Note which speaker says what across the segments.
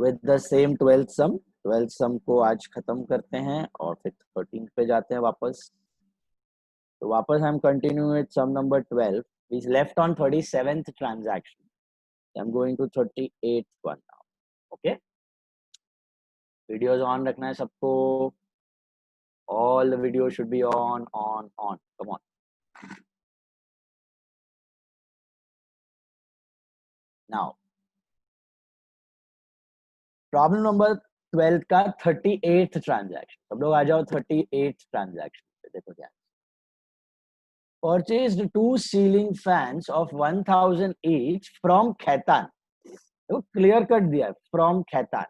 Speaker 1: with the same 12th sum. 12th sum को आज खत्म करते हैं और फिर 13th पे जाते हैं वापस. तो वापस I'm continuing with sum number 12. We left on 37th transaction. I'm going to 38th one now. Okay. Videos on रखना है सबको. All the videos should be on. Come on. Now, problem number 12 का 38th transaction. सब लोग आ जाओ 38th transaction पे. देखो क्या. Purchased 2 ceiling fans of 1000 each from Khaitan. तो clear cut दिया है, from Khaitan.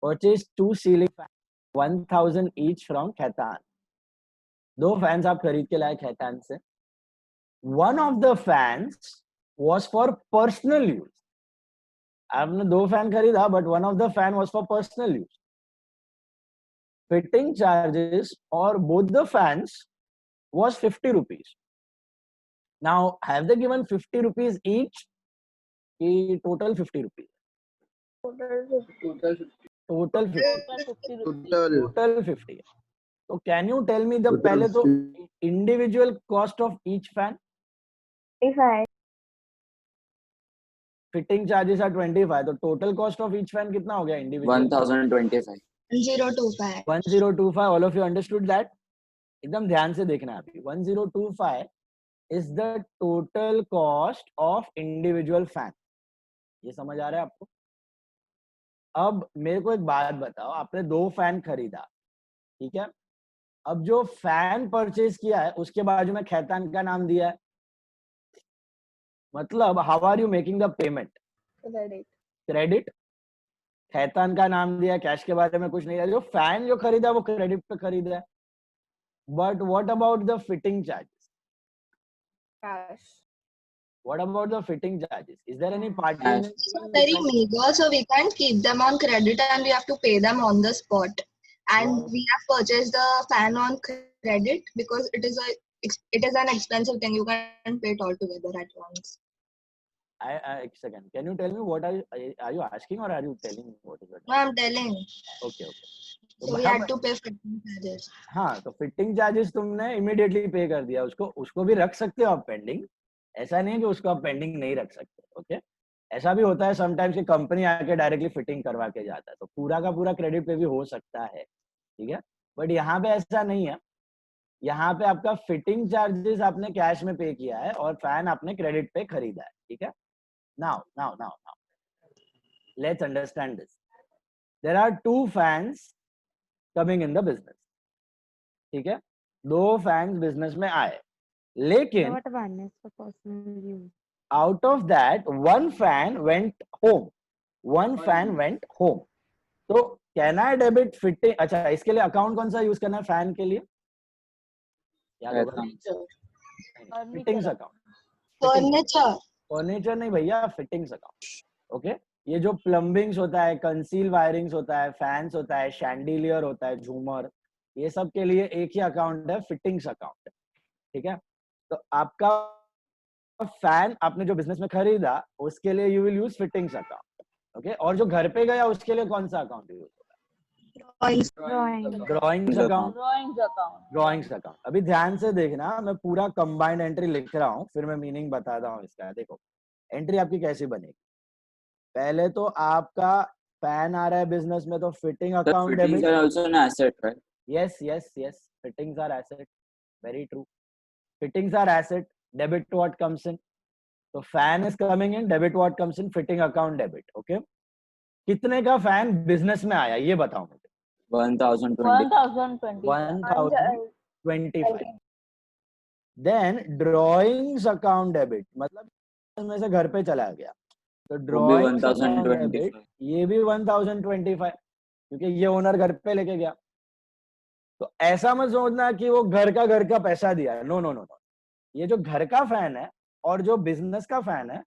Speaker 1: Purchased 2 ceiling fans 1000 each from Khaitan. 2 fans आप खरीद के लाए खैतान से. One of the fans was for personal use. आपने 2 फैन खरीदा, but one of the fan was for personal use. Fitting charges for both the fans was 50 rupees. Now, have they given 50 rupees each? Total 50 rupees. Total 50. So can you tell me the पहले तो individual cost of each fan?
Speaker 2: 25.
Speaker 1: Fitting charges are 25. तो total cost of each fan कितना हो गया individual?
Speaker 3: 1025.
Speaker 2: 1025.
Speaker 1: 1025. All of you understood that? एकदम ध्यान से देखना है अभी. 1025 is the total cost of individual fan. ये समझ आ रहा है आपको? अब मेरे को एक बात बताओ, आपने 2 फैन खरीदा, ठीक है? अब जो फैन परचेज किया है उसके बाजू में खैतान का नाम दिया है. मतलब how are you making the payment? Credit. Khaitan का नाम दिया, कैश के बारे में कुछ नहीं है. जो फैन जो खरीदा वो क्रेडिट पे खरीदा है. But what about the fitting charges?
Speaker 2: Cash.
Speaker 1: What about the fitting charges? Is there any party?
Speaker 2: These are very meager, so we can't keep them on credit and we have to pay them on the spot. And we have purchased the fan on credit because it is an expensive thing. You can't pay it all together at once.
Speaker 1: A second. Can you tell me what are you asking or are you telling what is it?
Speaker 2: No, I'm telling.
Speaker 1: Okay.
Speaker 2: So we had to pay fitting charges.
Speaker 1: हाँ, तो fitting charges तुमने immediately पे कर दिया. उसको भी रख सकते हो आप पेंडिंग. ऐसा नहीं है कि उसको आप पेंडिंग नहीं रख सकते. ओके. ऐसा भी होता है समटाइम्स कि कंपनी आके डायरेक्टली फिटिंग करवा के जाता है, तो पूरा का पूरा क्रेडिट पे भी हो सकता है. ठीक है. बट यहाँ पे ऐसा नहीं है. यहाँ पे आपका फिटिंग चार्जेस आपने कैश में पे किया है और फैन आपने क्रेडिट पे खरीदा है. ठीक है. Now. Let's understand this. There are 2 fans coming in the business. ठीक है. 2 फैंस बिजनेस में आए, लेकिन out of that one fan went home. तो can I debit fitting? अच्छा, इसके लिए अकाउंट कौन सा यूज करना है फैन के लिए? Fittings account. फर्नीचर नहीं भैया, फिटिंग्स अकाउंट. ओके. ये जो प्लम्बिंग्स होता है, कंसील वायरिंग्स होता है, फैंस होता है, शैंडिलियर होता है, झूमर, ये सब के लिए एक ही अकाउंट है, फिटिंग्स अकाउंट. ठीक है. तो आपका फैन आपने जो बिजनेस में खरीदा उसके लिए you will use fittings account. Okay. और जो घर पे गया उसके लिए कौन सा अकाउंट यूज होगा? Drawings account. अभी ध्यान से देखना, मैं पूरा कंबाइंड एंट्री लिख रहा हूँ, फिर मैं मीनिंग बताता हूँ इसका. देखो एंट्री आपकी कैसी बनेगी. पहले तो आपका फैन आ रहा है बिजनेस में, तो fitting account debit.
Speaker 3: also an asset, right?
Speaker 1: Yes. Fittings are asset. Very true. Fittings are asset. Debit what comes in. So fan is coming in. Debit what comes in. Fitting account debit. Okay. कितने का fan business में आया ये बताओ मुझे. 1025. Then drawings account debit, मतलब में से घर पे चला गया, तो ड्रॉइंग्स अकाउंट डेबिट ये भी 1025, क्योंकि ये ओनर घर पे लेके गया. तो ऐसा मत सोचना कि वो घर का पैसा दिया है. नो. ये जो घर का फैन है और जो बिजनेस का फैन है,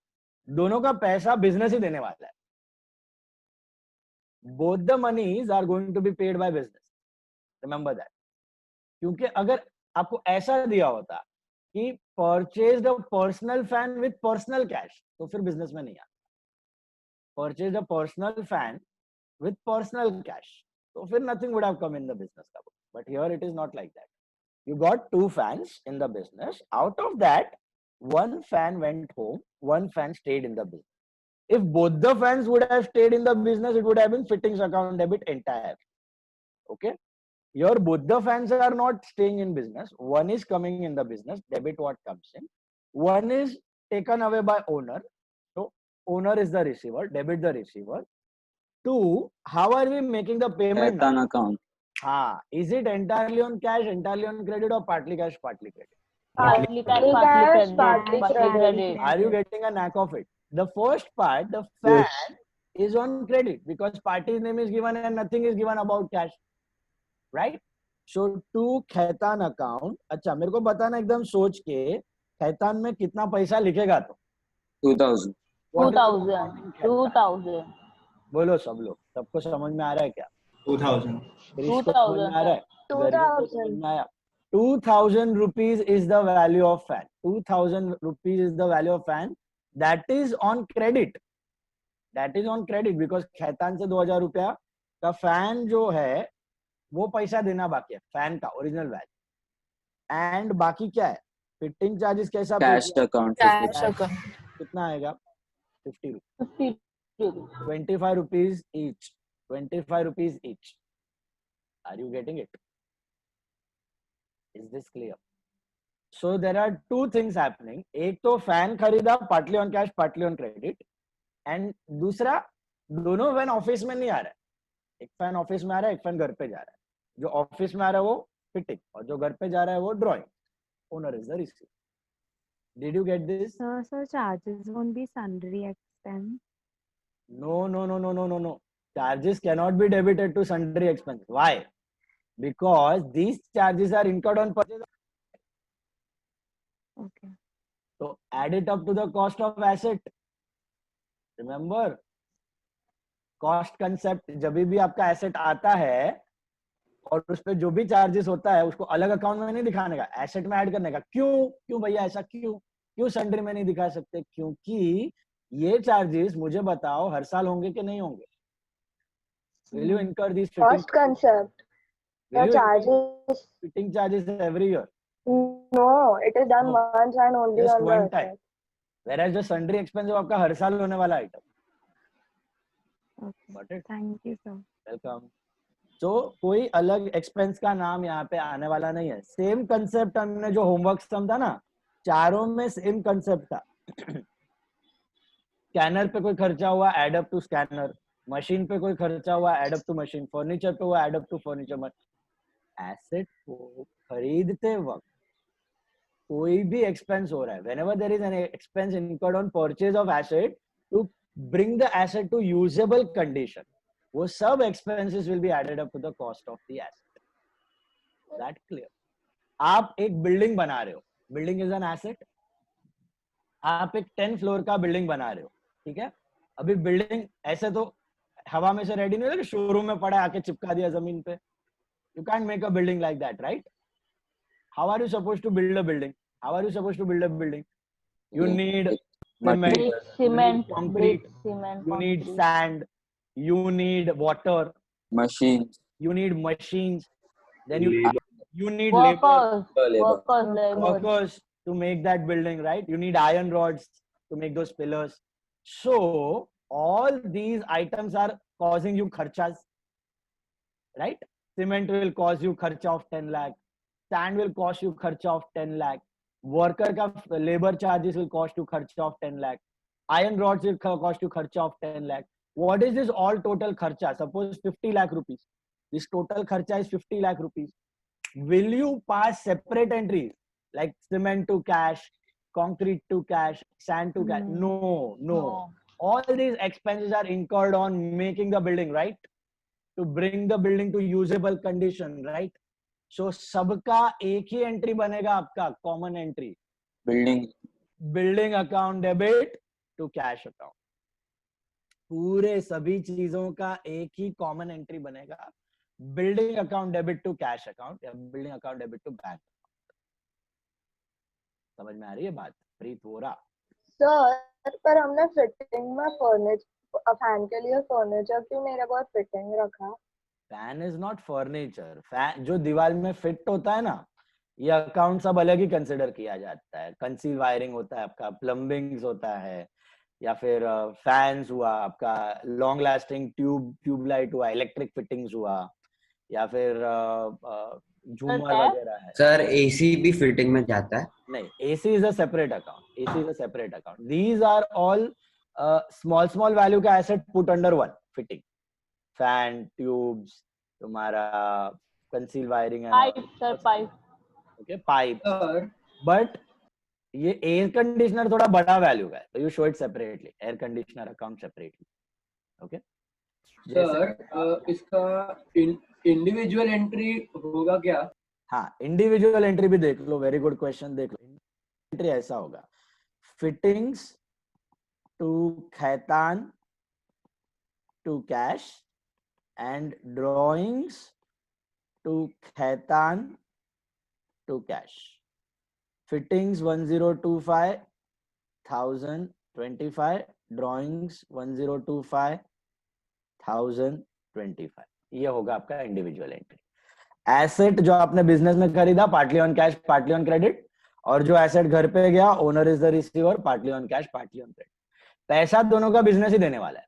Speaker 1: दोनों का पैसा बिजनेस ही देने वाला है. Both the monies are going to be paid by business. Remember that. क्योंकि अगर आपको ऐसा दिया होता कि purchase the personal fan with personal cash, तो फिर बिजनेस में नहीं आता. Purchase the personal fan with personal cash. So फिर nothing would have come in the business का book. But here it is not like that. You got 2 fans in the business. Out of that, 1 fan went home, 1 fan stayed in the business. If both the fans would have stayed in the business, it would have been fittings account debit entire. Okay. Here both the fans are not staying in business. One is coming in the business, debit what comes in. One is taken away by owner. So owner is the receiver, debit the receiver. 2, how are we making the payment now?
Speaker 3: Khaitan account.
Speaker 1: Is it entirely on cash, entirely on credit, or partly cash, partly credit?
Speaker 4: Partly cash, partly credit.
Speaker 1: Are you getting a knack of it? The first part, the fan is on credit because party's name is given and nothing is given about cash, right? So to Khaitan account, अच्छा मेरे को बताना एकदम सोच के खैतान में कितना पैसा लिखेगा तो
Speaker 3: 2000.
Speaker 4: 2000.
Speaker 1: बोलो सब लोग, सबको समझ में आ रहा है क्या?
Speaker 5: 2000.
Speaker 1: क्रिस को समझ में आ रहा है?
Speaker 2: 2000.
Speaker 1: गर्मी को समझ में आया? 2000 rupees is the value of fan. 2000 rupees is the value of fan. That is on credit. That is on credit because Khaitan से 2000 रुपया का फैन जो है वो पैसा देना बाकी है फैन का ओरिजिनल वैल्यू एंड बाकी क्या है फिटिंग चार्जेस कैसा
Speaker 3: Cash account.
Speaker 1: कितना आएगा 50
Speaker 4: 50
Speaker 1: 25 rupees each 25 rupees each. Are you getting it? Is this clear? So there are 2 things happening. एक तो फैन खरीदा partly on cash partly on credit and दूसरा दोनों फैन ऑफिस में नहीं आ रहा है. एक फैन ऑफिस में आ रहा है एक फैन घर पे जा रहा है. जो ऑफिस में आ रहा है वो फिटिंग और जो घर पे जा रहा है वो drawing. Owner is the receiver. Did you get this?
Speaker 6: So charges won't be sundry expense.
Speaker 1: No. Charges cannot be debited to sundry expense. Why? Because these charges are incurred on purchase.
Speaker 6: Okay.
Speaker 1: So add it up to the cost of asset. Remember, cost concept जब भी आपका asset आता है और उस पे जो भी चार्जेस होता है उसको अलग अकाउंट में नहीं दिखाने का, एसेट में ऐड करने का. क्यों भैया ऐसा क्यों सन्ड्री में नहीं दिखा सकते? क्योंकि ये चार्जेस मुझे बताओ हर साल होंगे कि नहीं होंगे? Will you incur these
Speaker 2: Cost concept. The charges.
Speaker 1: fitting charges every year?
Speaker 2: No, it is done
Speaker 1: No.
Speaker 2: once and only
Speaker 1: Just
Speaker 2: on
Speaker 1: one
Speaker 2: the
Speaker 1: time.
Speaker 2: asset.
Speaker 1: Whereas जो sundry expense है वो आपका हर साल होने वाला item.
Speaker 6: Okay.
Speaker 1: Got it?
Speaker 6: Thank you, sir.
Speaker 1: Welcome. तो कोई अलग एक्सपेंस का नाम यहाँ पे आने वाला नहीं है. सेम कंसेप्ट हमने जो होमवर्क सम था ना, चारों में सेम कंसेप्ट था. स्कैनर पे कोई खर्चा हुआ add up to scanner, machine पे कोई खर्चा हुआ add up to machine, furniture पे हुआ add up to furniture. Asset को खरीदते वक्त कोई भी एक्सपेंस हो रहा है, whenever there is an expense incurred on purchase of asset to bring the asset to usable condition, वो सब expenses will be added up to the cost of the asset. That clear? आप एक building बना रहे हो, building is an asset. आप एक 10 floor का बिल्डिंग बना रहे हो, ठीक है? अभी बिल्डिंग ऐसे तो हवा में से रेडी नहीं होता कि शोरूम में पड़ा आके चिपका दिया जमीन पे. You can't make a building like that, right? How are you supposed to build a building? You need cement,
Speaker 4: cement,
Speaker 1: concrete,
Speaker 4: cement,
Speaker 1: you need
Speaker 4: concrete.
Speaker 1: sand, you need water,
Speaker 3: Machines.
Speaker 1: you need machines, then
Speaker 5: Labor.
Speaker 1: you need labor,
Speaker 4: Workers.
Speaker 1: to make that building, right? You need iron rods to make those pillars. So all these items are causing you kharchas, right? Cement will cause you kharcha of 10 lakh. Sand will cost you kharcha of 10 lakh. Worker ka labor charges will cost you kharcha of 10 lakh. Iron rods will cost you kharcha of 10 lakh. What is this all total kharcha? Suppose 50 lakh rupees. This total kharcha is 50 lakh rupees. Will you pass separate entries like cement to cash, concrete to cash, sand to cash? No. All these expenses are incurred on making the building, right? To bring the building to usable condition, right? So सबका एक ही entry बनेगा आपका common entry, building account debit to cash account. पूरे सभी चीजों का एक ही कॉमन एंट्री बनेगा, building account debit to cash account या building account debit to bank. समझ में आ रही है बात? प्रीत वोरा.
Speaker 2: सर पर हमने फिटिंग में
Speaker 5: फैन के लिए फर्नीचर क्यों मेरे पास फिटिंग रखा?
Speaker 1: Fan is not furniture. Fan जो दीवार में फिट होता है ना, ये अकाउंट सब अलग ही कंसिडर किया जाता है। कंसील वायरिंग होता है आपका, प्लम्बिंग्स होता है, या फिर फैंस हुआ आपका, लॉन्ग लास्टिंग ट्यूबलाइट हुआ, इलेक्ट्रिक फिटिंग्स हुआ, या फिर झूमर
Speaker 4: है?
Speaker 1: वगैरह है।
Speaker 7: सर एसी भी फिटिंग में जाता है?
Speaker 1: नहीं, AC is a separate account. AC is a separate account. These are all small value का asset put under one fitting. Fan, tubes, तुम्हारा conceal wiring and
Speaker 4: Pipe, sir, pipe.
Speaker 1: Okay, pipes. But ये air conditioner थोड़ा बड़ा value का है, तो you show it separately. Air conditioner account separately. Okay.
Speaker 8: Sir इसका individual entry होगा क्या?
Speaker 1: हाँ, इंडिविजुअल एंट्री भी देख लो। वेरी गुड क्वेश्चन, देख लो। एंट्री ऐसा होगा, fittings to Khaitan to cash and drawings to Khaitan to cash. Fittings 1025 1025, drawings 1025 1025। ये होगा आपका इंडिविजुअल एंट्री। एसेट जो आपने बिजनेस में खरीदा, partly on cash partly on credit, और जो एसेट घर पे गया, owner is the receiver, partly on cash partly on credit. पैसा दोनों का बिजनेस ही देने वाला है,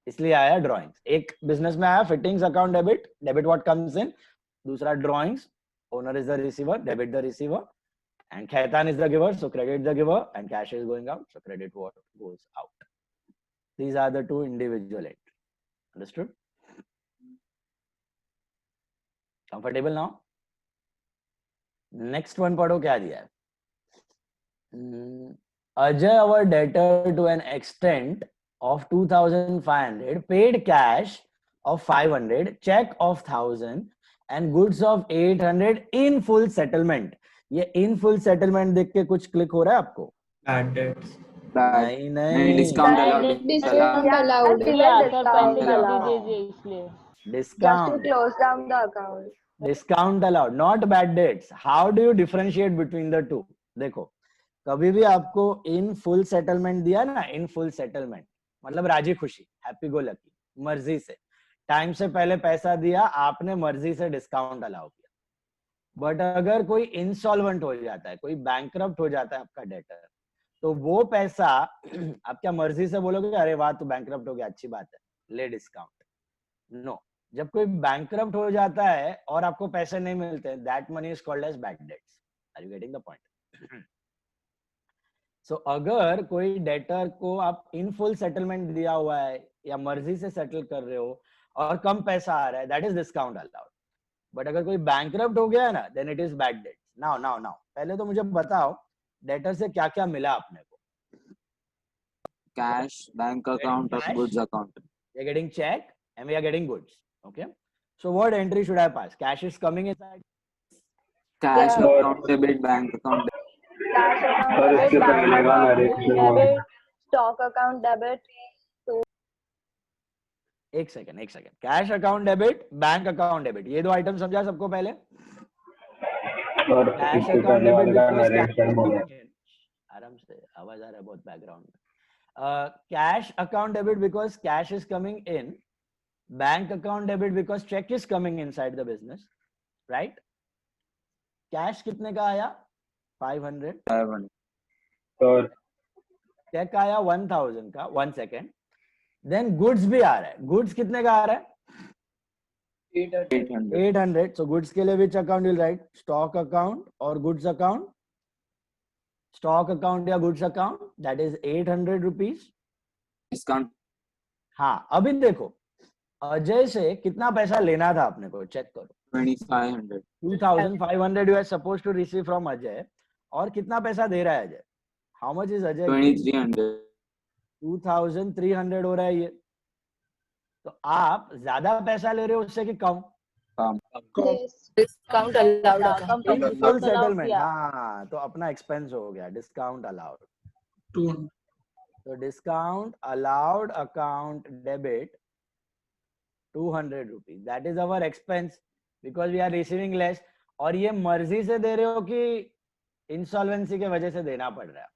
Speaker 1: इसलिए आया ड्रॉइंग्स। एक बिजनेस में आया fittings account debit, debit what comes in, दूसरा drawings, owner is the receiver, debit the receiver, and Khaitan is the giver, so credit the giver, and cash is going out, so credit what गोes out. These are the two individual entries. Understood? Comfortable now? Next one पढ़ो क्या दिया है। Ajay, our debtor to an extent of 2,500, paid cash of 500, check of 1,000 and goods of 800 in full settlement. ये in full settlement देख के कुछ click हो रहा है आपको?
Speaker 8: Bad debts.
Speaker 1: नहीं नहीं,
Speaker 3: डिस्काउंट
Speaker 5: Discount allowed.
Speaker 4: पैसे जल्दी
Speaker 3: allowed.
Speaker 4: दे दीजिए इसलिए।
Speaker 5: Just to
Speaker 1: discount.
Speaker 5: close down the account.
Speaker 1: Discount allowed, not bad debts. How do you differentiate between the two? देखो, कभी भी आपको इन फुल सेटलमेंट दिया ना, इन फुल सेटलमेंट मतलब राजी खुशी, हैप्पी गो लकी, मर्जी से, टाइम से पहले पैसा दिया आपने, मर्जी से डिस्काउंट अलाउ किया। बट अगर कोई इंसॉल्वेंट हो जाता है, कोई बैंकरप्ट हो जाता है आपका डेटर, तो वो पैसा आप क्या मर्जी से बोलोगे अरे वाह तू बैंकरप्ट हो गया, अच्छी बात है, ले डिस्काउंट? नो। जब कोई बैंकरप्ट हो जाता है और आपको पैसे नहीं मिलते, that money is called as bad debts. Are you getting the point? So अगर कोई डेटर को आप इन फुल सेटलमेंट दिया हुआ है या मर्जी से सेटल कर रहे हो और कम पैसा आ रहा है, that is discount allowed. But अगर कोई बैंकरप्ट हो गया है ना, then it is bad debts. Now पहले तो मुझे बताओ डेटर से क्या क्या मिला आपने को?
Speaker 3: कैश, बैंक अकाउंट और goods account.
Speaker 1: We are getting check and we are getting goods. Okay. So what entry should I pass? Cash is coming inside.
Speaker 3: Cash
Speaker 5: Yeah.
Speaker 3: Account debit, bank account
Speaker 5: Cash account
Speaker 8: और
Speaker 5: debit,
Speaker 8: इसके ऊपर
Speaker 5: bank
Speaker 8: मिलेगा
Speaker 5: account
Speaker 8: narration
Speaker 5: debit, stock account debit.
Speaker 1: एक second cash account debit, bank account debit, ये दो item समझा सबको पहले?
Speaker 8: और
Speaker 1: कैश
Speaker 8: इसके
Speaker 1: अकाउंट
Speaker 8: पहले
Speaker 1: डेबिट
Speaker 8: वाले का narration बोलो।
Speaker 1: आराम से, आवाज आ रहा है बहुत बैकग्राउंड में। Cash account debit because cash is coming in, bank account debit because cheque is coming inside the business, right? Cash कितने का आया? 500।
Speaker 3: 500।
Speaker 8: और
Speaker 1: चेक आया 1000 का। 1 सेकेंड। देन गुड्स भी आ रहा है। गुड्स कितने का आ रहा है?
Speaker 3: 800।
Speaker 1: 800। सो गुड्स के लिए which account will write? Stock account और गुड्स अकाउंट। स्टॉक अकाउंट या goods account, that is 800 rupees.
Speaker 3: Discount.
Speaker 1: हाँ, अभी देखो अजय से कितना पैसा लेना था आपने को, चेक करो।
Speaker 3: 2500।
Speaker 1: 2500 you are suppose to receive from Ajay, और कितना पैसा दे रहा है Ajay? How much is Ajay?
Speaker 3: 2300।
Speaker 1: 2300 हो रहा है ये। तो आप ज्यादा पैसा ले रहे हो उससे कि कम?
Speaker 5: Yes.
Speaker 2: Discount allowed account.
Speaker 1: Full settlement. हाँ, तो अपना एक्सपेंस हो गया, डिस्काउंट अलाउड। तो discount allowed account debit 200 rupees, that is our expense because we are receiving less. और ये मर्जी से दे रहे हो कि इंसॉल्वेंसी के वजह से देना पड़ रहा है?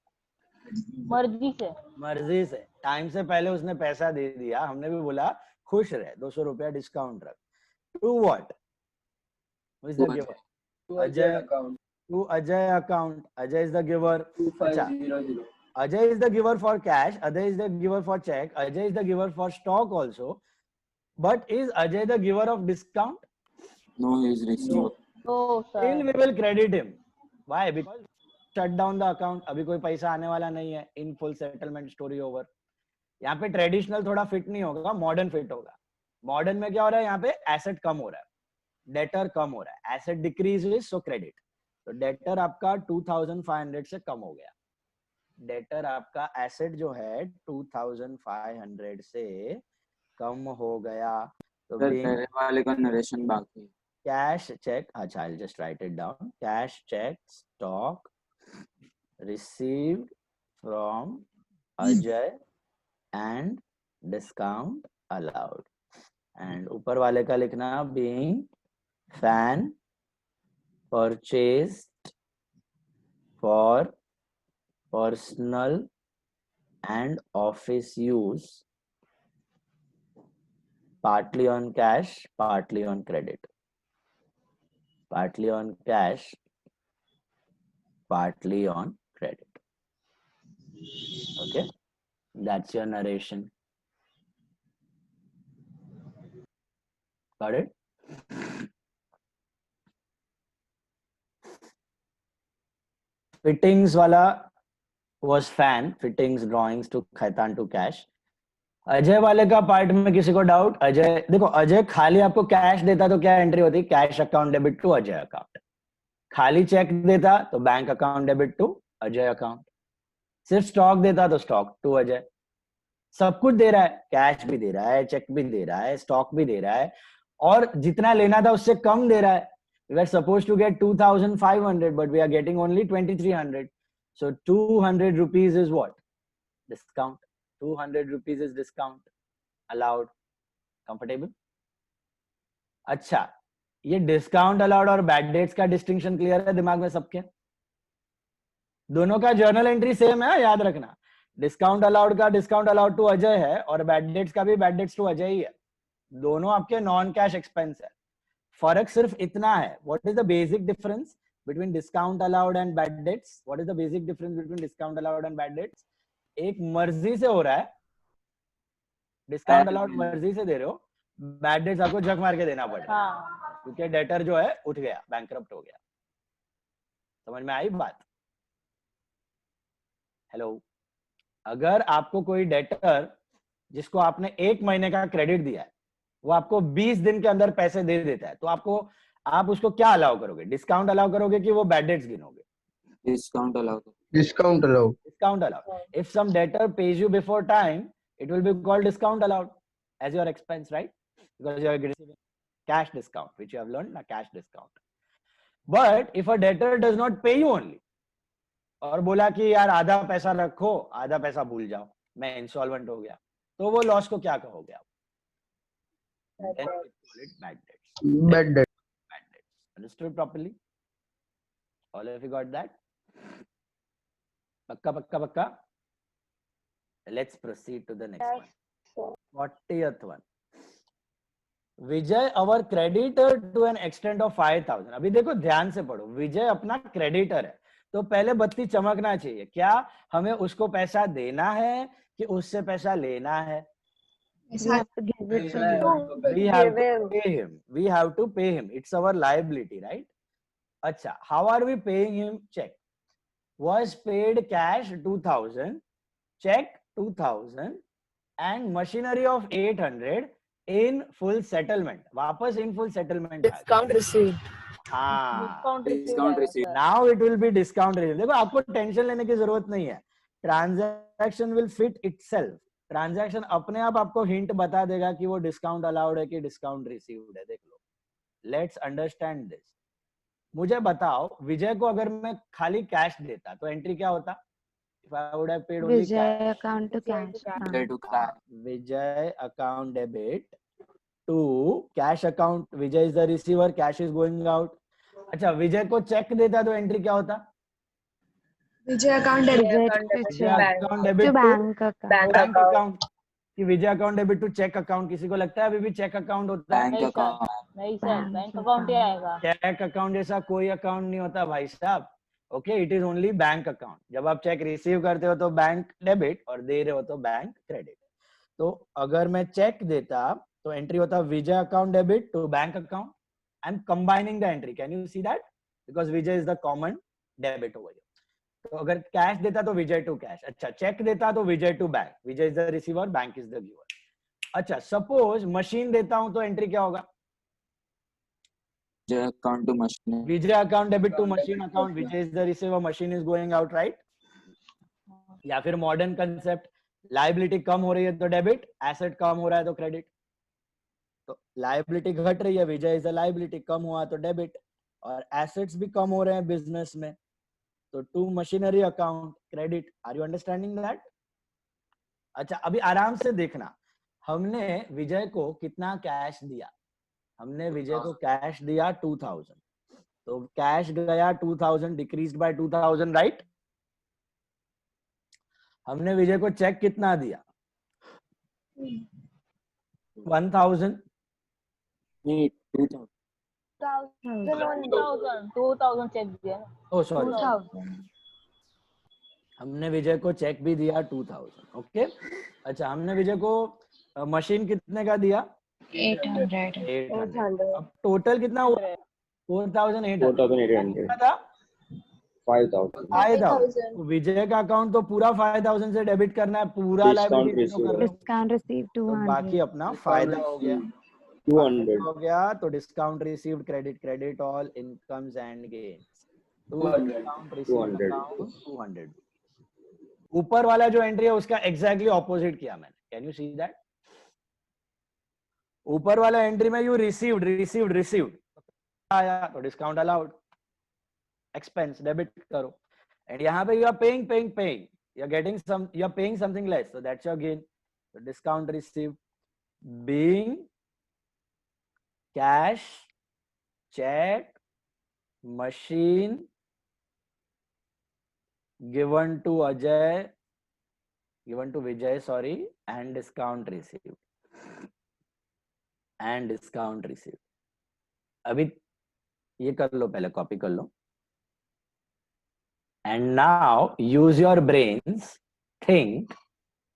Speaker 4: मर्जी से।
Speaker 1: मर्जी से, टाइम से पहले उसने पैसा दे दिया, हमने भी बोला खुश रहे, 200 रुपया डिस्काउंट रख। To what? Who is the giver? Ajay account. To Ajay account. Ajay is the giver. 2500. Ajay is the giver for cash. Ajay is the giver for check. Ajay is the giver for stock also. But is Ajay the giver of discount?
Speaker 3: No, he is receiver.
Speaker 4: Oh,
Speaker 1: Still
Speaker 4: sir.
Speaker 1: we will credit him. Why? Because shut down the account. अभी कोई पैसा आने वाला नहीं है. In full settlement story over. यहाँ पे traditional थोड़ा फिट नहीं होगा, मॉडर्न फिट होगा। मॉडर्न में क्या हो रहा है, यहाँ पे एसेट कम हो रहा है, डेटर कम हो रहा है, एसेट डिक्रीज सो क्रेडिट। तो डेटर आपका 2500 से कम हो गया। डेटर आपका एसेट जो है 2500 से कम हो गया। तो
Speaker 3: पहले वाले का नरेशन बाकी।
Speaker 1: कैश चेक, अच्छा I just right it down. Cash cheque stock received from Ajay and discount allowed. And ऊपर वाले का लिखना being fan purchased for personal and office use, partly on cash, partly on credit. Partly on cash, partly on credit. Okay, that's your narration. Got it? Fittings wala was fan, fittings, drawings to Khaitan to cash. Ajay वाले का part में किसी को doubt? Ajay देखो, अजय खाली आपको cash देता तो क्या एंट्री होती? Cash account debit to Ajay account. खाली चेक देता तो bank account debit to Ajay account. सिर्फ स्टॉक देता तो स्टॉक टू अजय। सब कुछ दे रहा है, कैश भी दे रहा है, चेक भी दे रहा है, स्टॉक भी दे रहा है, और जितना लेना था उससे कम दे रहा है। We were supposed to get 2500, but we are getting only 2300. So 200 rupees is what? Discount. 200 rupees is discount allowed. Comfortable? अच्छा, ये डिस्काउंट अलाउड और बैड डेट्स का डिस्टिंक्शन क्लियर है दिमाग में सबके? दोनों का जर्नल एंट्री सेम है, याद रखना। डिस्काउंट अलाउड का डिस्काउंट अलाउड टू अजय है और बैड डेट्स का भी बैड डेट्स टू अजय ही है। दोनों आपके नॉन कैश एक्सपेंस है। फर्क सिर्फ इतना है, what is the basic difference between discount allowed and bad debts? What is the basic difference between discount allowed and bad debts? एक मर्जी से हो रहा है, डिस्काउंट अलाउड मर्जी से दे रहे हो, बैड डेट्स आपको झक मार के देना पड़ रहा है,
Speaker 4: हाँ।
Speaker 1: क्योंकि डेटर जो है उठ गया, बैंकरप्ट हो गया। समझ में आई बात? हेलो, अगर आपको कोई डेटर जिसको आपने 1 महीने का क्रेडिट दिया है, वो आपको 20 दिन के अंदर पैसे दे देता है, तो आप उसको क्या अलाउ करोगे? डिस्काउंट अलाउ करोगे कि वो बैड डेट्स गिनोगे?
Speaker 3: Discount allowed.
Speaker 9: Discount allowed.
Speaker 1: Discount allowed. If some debtor pays you before time, it will be called discount allowed as your expense, right? Because you are receiving cash discount, which you have learned, na cash discount. But if a debtor does not pay you only, और बोला कि यार आधा पैसा रखो, आधा पैसा भूल जाओ, मैं इंसॉल्वेंट हो गया, तो वो लॉस को क्या कहोगे आप? Then we call it bad debts.
Speaker 9: Bad debt.
Speaker 1: Bad debts. Understood properly? All of you got that? Pakka, pakka, pakka. Let's proceed to the next one. 40th one. Vijay our creditor to an extent of 5000. अभी देखो ध्यान से पढ़ो, विजय अपना creditor है, तो पहले बत्ती चमकना चाहिए। क्या हमें उसको पैसा देना है कि उससे पैसा लेना है?
Speaker 6: We have to give it to him.
Speaker 1: We have to pay him. We have to pay him. It's our liability, right? अच्छा, how are we paying him? Check. Was paid cash 2000, check 2000, and machinery of 800 in full settlement. वापस in full settlement.
Speaker 5: Discount received.
Speaker 1: हाँ.
Speaker 3: Discount received.
Speaker 1: Now it will be discount received. देखो आपको tension लेने की जरूरत नहीं है. Transaction will fit itself. Transaction अपने आप आपको हिंट बता देगा कि वो डिस्काउंट अलाउड है कि डिस्काउंट रिसीव्ड है। देख लो, लेट्स अंडरस्टैंड दिस। मुझे बताओ, विजय को अगर मैं खाली कैश देता तो एंट्री क्या होता? If I would have paid only
Speaker 6: Vijay
Speaker 1: cash,
Speaker 6: account to cash.
Speaker 3: Pay to cash.
Speaker 1: Vijay account debit to cash account. Vijay is the receiver, cash is going out. अच्छा, विजय को चेक देता तो entry क्या होता?
Speaker 2: Vijay account debit.
Speaker 6: Vijay
Speaker 5: account
Speaker 6: to
Speaker 5: debit
Speaker 1: Vijay
Speaker 6: check
Speaker 1: account
Speaker 6: to
Speaker 1: debit to
Speaker 6: bank account.
Speaker 5: bank
Speaker 1: bank
Speaker 5: account.
Speaker 1: Account कि Vijay account debit to cheque account. किसी को लगता है अभी भी चेक अकाउंट होता है?
Speaker 3: बैंक
Speaker 4: नहीं सर,
Speaker 3: अकाउंट
Speaker 4: नहीं सर,
Speaker 6: Bank
Speaker 4: बैंक अकाउंट ही
Speaker 6: account.
Speaker 4: आएगा.
Speaker 1: चेक अकाउंट जैसा कोई अकाउंट नहीं होता भाई साहब. Okay, it is only bank account. जब आप चेक रिसीव करते हो तो बैंक डेबिट और दे रहे हो तो बैंक क्रेडिट. तो अगर मैं चेक देता तो एंट्री होता Vijay account debit to bank account. I am combining the entry. Can you see that? Because Vijay is the common debit over here. तो अगर कैश देता तो विजय टू कैश. अच्छा, चेक देता तो Vijay to bank. Vijay is the receiver, bank is the giver. अच्छा, suppose machine देता हूं तो एंट्री क्या होगा?
Speaker 3: Vijay account to machine.
Speaker 1: Vijay account debit to machine account. Vijay is the receiver, machine is going out, right? या फिर मॉडर्न कंसेप्ट, लायबिलिटी कम हो रही है तो डेबिट, एसेट कम हो रहा है तो क्रेडिट. तो लायबिलिटी घट रही है, विजय इज द लायबिलिटी, कम हुआ तो डेबिट. और एसेट्स भी कम हो रहे हैं बिजनेस में, तो to machinery account credit. Are you understanding that? अच्छा, अभी आराम से देखना. हमने विजय को कितना कैश दिया? हमने विजय को कैश दिया 2000. तो कैश गया 2000, डिक्रीज्ड बाय 2000, राइट? हमने विजय को चेक कितना दिया? 1000.
Speaker 3: नहीं 2000.
Speaker 4: 2000 चेक दिया ना.
Speaker 1: ओ सॉरी,
Speaker 6: 2000.
Speaker 1: हमने विजय को चेक भी दिया 2000. ओके. अच्छा, हमने विजय को मशीन कितने का दिया?
Speaker 6: 800.
Speaker 1: 800. अब टोटल कितना हुआ? 4800.
Speaker 8: 4800.
Speaker 1: कितना था?
Speaker 8: 5000.
Speaker 1: 5000. तो विजय का अकाउंट तो पूरा 5000 से डेबिट करना है, पूरा
Speaker 8: Discount
Speaker 1: लायबिलिटी
Speaker 8: received.
Speaker 1: कर लो.
Speaker 6: Discount received
Speaker 1: तो बाकी
Speaker 6: 200.
Speaker 1: अपना फायदा हो गया.
Speaker 8: 200.
Speaker 1: हो गया तो discount received credit, credit all incomes and gains. तो डिस्काउंट रिसीव्ड
Speaker 8: 200.
Speaker 1: अकाउंट 200. ऊपर वाला जो एंट्री है उसका एग्जैक्टली ऑपोजिट किया मैंने. कैन यू सी दैट? ऊपर वाला एंट्री में यू रिसीव्ड आया तो डिस्काउंट अलाउड, एक्सपेंस डेबिट करो. एंड यहाँ पे you are paying, you are getting some, you are paying something less, so that's your gain. तो discount received being cash, cheque, machine given to Vijay, sorry, and discount received. अभी ये कर लो, पहले copy कर लो. And now use your brains, think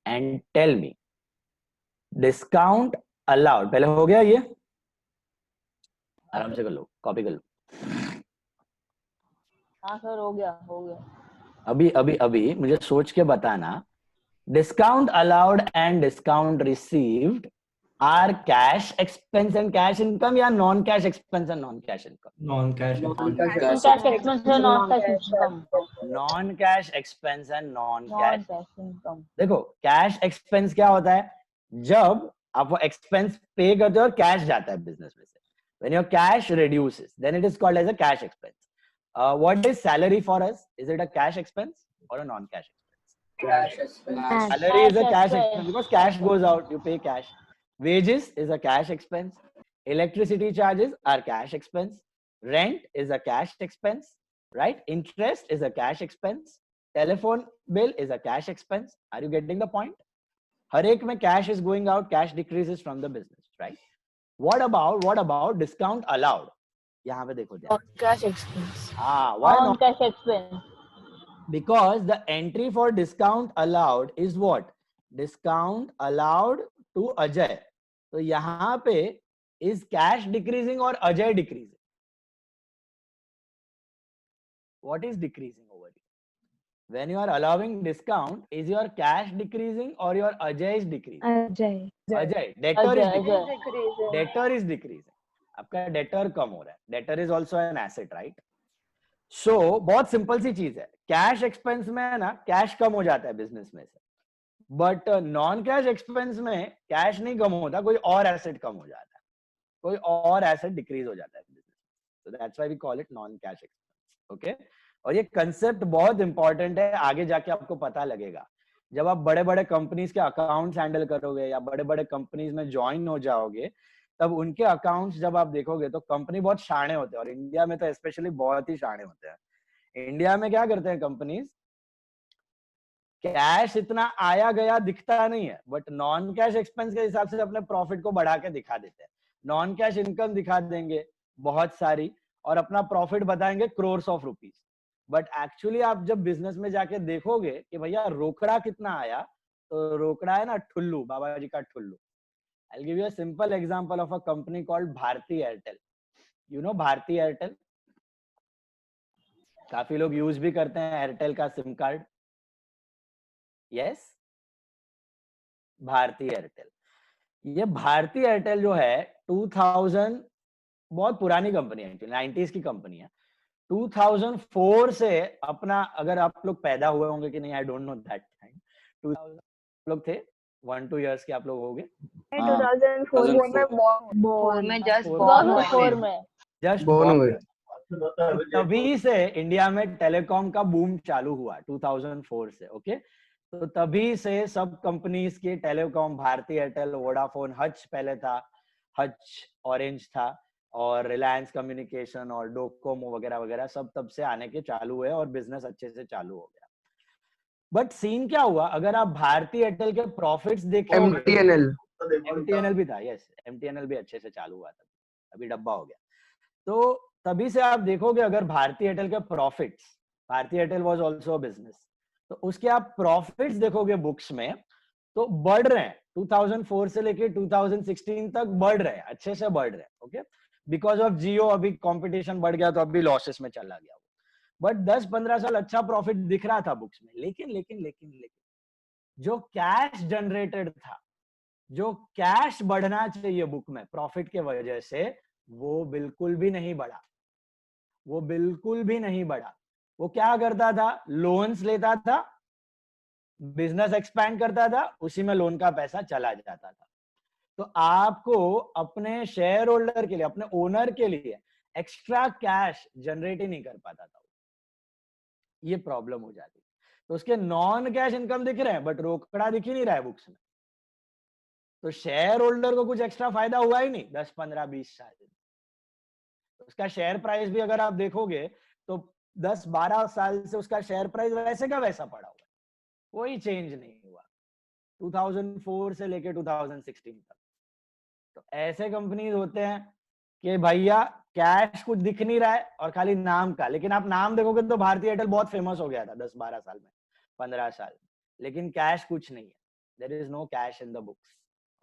Speaker 1: and tell me. Discount allowed, पहले हो गया ये? आराम से कर लो, कॉपी कर लो.
Speaker 4: हाँ सर, हो गया.
Speaker 1: अभी मुझे सोच के बताना. Discount allowed and discount received are cash expense and cash income या non cash expense and non cash income?
Speaker 8: Non-cash.
Speaker 4: Cash expense है, non cash income.
Speaker 1: Non cash expense and non
Speaker 4: non
Speaker 1: cash.
Speaker 4: Cash income.
Speaker 1: देखो, cash expense क्या होता है? जब आप वो expense पे करते हो और कैश जाता है बिजनेस में से. When your cash reduces, then it is called as a cash expense. What is salary for us? Is it a cash expense or a non-cash expense?
Speaker 8: Cash expense.
Speaker 1: Salary is a
Speaker 4: Cash
Speaker 1: cash
Speaker 4: expense.
Speaker 1: expense because cash goes out, you pay cash. Wages is a cash expense. Electricity charges are cash expense. Rent is a cash expense, right? Interest is a cash expense. Telephone bill is a cash expense. Are you getting the point? हर एक में cash is going out, cash decreases from the business, right? What about discount allowed? यहाँ पे देखो ध्यान.
Speaker 5: Cash expense.
Speaker 1: Why
Speaker 4: non
Speaker 1: not?
Speaker 4: Cash expense.
Speaker 1: Because the entry for discount allowed is what? Discount allowed to Ajay. तो यहाँ पे is cash decreasing or Ajay decreasing? What is decreasing over here? When you are allowing discount, is your cash decreasing or your Ajay is decreasing?
Speaker 6: Ajay.
Speaker 1: Debtor is
Speaker 4: Ajay.
Speaker 1: decreasing. Debtor is decreasing. आपका debtor कम हो रहा है. Debtor is also an asset, right? So बहुत simple सी चीज है. Cash expense में है ना, कैश कम हो जाता है बिजनेस में से. बट नॉन कैश एक्सपेंस में कैश नहीं कम होता, कोई और एसेट कम हो जाता है, कोई और एसेट डिक्रीज हो जाता है business. So that's why we call it non cash expense. Okay. और ये कंसेप्ट बहुत इंपॉर्टेंट है, आगे जाके आपको पता लगेगा. जब आप बड़े बड़े कंपनीज के अकाउंट्स हैंडल करोगे या बड़े बड़े कंपनीज में ज्वाइन हो जाओगे, तब उनके अकाउंट्स जब आप देखोगे तो कंपनी बहुत शाणे होते हैं. और इंडिया में तो स्पेशली बहुत ही शाणे होते हैं. इंडिया में क्या करते हैं कंपनीज? कैश इतना आया गया दिखता नहीं है, बट नॉन कैश एक्सपेंस के हिसाब से अपने प्रॉफिट को बढ़ा के दिखा देते हैं। नॉन कैश इनकम दिखा देंगे बहुत सारी और अपना प्रॉफिट बताएंगे crores of rupees, but actually आप जब बिजनेस में जाके देखोगे कि भैया रोकड़ा कितना आया, तो रोकड़ा है ना ठुल्लू, बाबा जी का ठुल्लू। I'll give you a simple example of a company called Bharti Airtel. You know Bharti Airtel? काफी लोग यूज भी करते हैं एयरटेल का SIM card. Yes, Bharti Airtel. ये भारती एयरटेल जो है 2000, बहुत पुरानी कंपनी है, 90s की कंपनी है। 2004 से अपना, अगर आप लोग पैदा हुए होंगे कि नहीं, I don't know that time, 2000 लोग थे, 1-2 years के आप लोग होंगे।
Speaker 5: 2004 में
Speaker 6: बोर्ड में जस्ट
Speaker 4: 2004 में
Speaker 1: जस्ट
Speaker 9: बोर्न हुए।
Speaker 1: तभी से इंडिया में टेलीकॉम का बूम चालू हुआ 2004 से। ओके, तो तभी से सब कंपनीज के telecom, Bharti Airtel, Vodafone, Hutch पहले था, हच ऑरेंज था, और रिलायंस कम्युनिकेशन और डोकोमो वगैरह वगैरह सब तब से आने के चालू हुए और बिजनेस अच्छे से चालू हो गया। बट सीन क्या हुआ, अगर आप भारती एयरटेल के प्रॉफिट्स देखोगे, एमटीएनएल भी था, यस एमटीएनएल भी अच्छे से चालू हुआ था, अभी डब्बा हो गया। तो तभी से आप देखोगे अगर भारती एयरटेल के profits, Bharti Airtel was also a business, तो उसके आप प्रॉफिट्स देखोगे बुक्स में तो बढ़ रहे हैं, 2004 से लेके 2016 तक बढ़ रहे हैं, अच्छे से बढ़ रहे हैं। ओके, बिकॉज ऑफ जियो अभी कंपटीशन बढ़ गया तो अभी लॉसेस में चला गया, बट 10-15 साल अच्छा प्रॉफिट दिख रहा था बुक्स में। लेकिन लेकिन लेकिन लेकिन जो कैश जनरेटेड था, जो कैश बढ़ना चाहिए बुक में प्रॉफिट के वजह से, वो बिल्कुल भी नहीं बढ़ा, वो बिल्कुल भी नहीं बढ़ा। वो क्या करता था, लोन्स लेता था, बिजनेस एक्सपैंड करता था, उसी में लोन का पैसा चला जाता था। तो आपको अपने शेयर होल्डर के लिए, अपने ओनर के लिए एक्स्ट्रा कैश जनरेट ही नहीं कर पाता था, ये प्रॉब्लम हो जाती। तो उसके नॉन कैश इनकम दिख रहे हैं बट रोकड़ा दिख ही नहीं रहा है बुक्स में, तो शेयर होल्डर को कुछ एक्स्ट्रा फायदा हुआ ही नहीं 10, 15, 20 साल। उसका शेयर प्राइस भी अगर आप देखोगे तो 10, 12 साल से उसका शेयर प्राइस वैसे का वैसा पड़ा हुआ है, कोई चेंज नहीं हुआ 2004 से लेके 2016 तक। तो ऐसे कंपनीज होते हैं कि भैया कैश कुछ दिख नहीं रहा है और खाली नाम का, लेकिन आप नाम देखोगे तो भारती एयरटेल बहुत फेमस हो गया था 10-12 साल में, 15 साल, लेकिन कैश कुछ नहीं है, there is no cash in the books.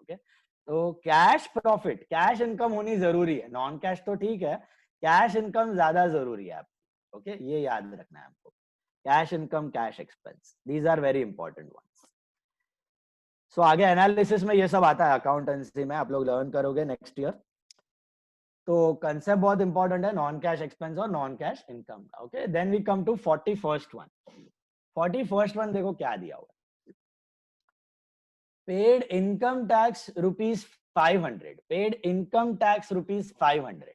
Speaker 1: Okay, तो कैश प्रॉफिट, कैश इनकम होनी जरूरी है, नॉन कैश तो ठीक है, कैश इनकम ज्यादा जरूरी है आपको। ओके, ये याद रखना है आपको, cash income, cash expense, these are very important ones. So आगे एनालिसिस में ये सब आता है, अकाउंटेंसी में आप लोग लर्न करोगे नेक्स्ट ईयर। तो कंसेप्ट बहुत इंपॉर्टेंट है, नॉन कैश एक्सपेंस और नॉन कैश इनकम का। Okay, then we come to 41st one. 41st one देखो क्या दिया हुआ है, paid income tax ₹500, paid income tax ₹500,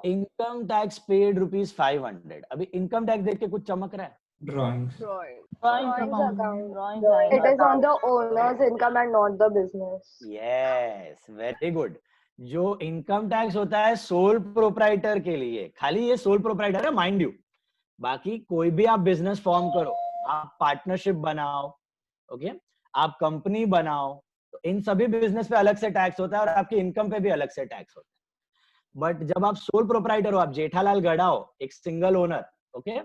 Speaker 1: income tax paid ₹500। अभी इनकम टैक्स देख के कुछ चमक रहा है?
Speaker 9: Drawings.
Speaker 5: It is on the owner's income and not the business.
Speaker 1: Yes, very good. जो इनकम टैक्स होता है सोल प्रोप्राइटर के लिए, खाली ये सोल प्रोप्राइटर है माइंड यू, बाकी कोई भी आप बिजनेस फॉर्म करो, आप पार्टनरशिप बनाओ, ओके, आप कंपनी बनाओ, तो इन सभी बिजनेस पे अलग से टैक्स होता है और आपकी इनकम पे भी अलग से टैक्स होता है। बट जब आप सोल प्रोप्राइटर हो, आप जेठालाल गढ़ा हो, एक सिंगल ओनर, ओके,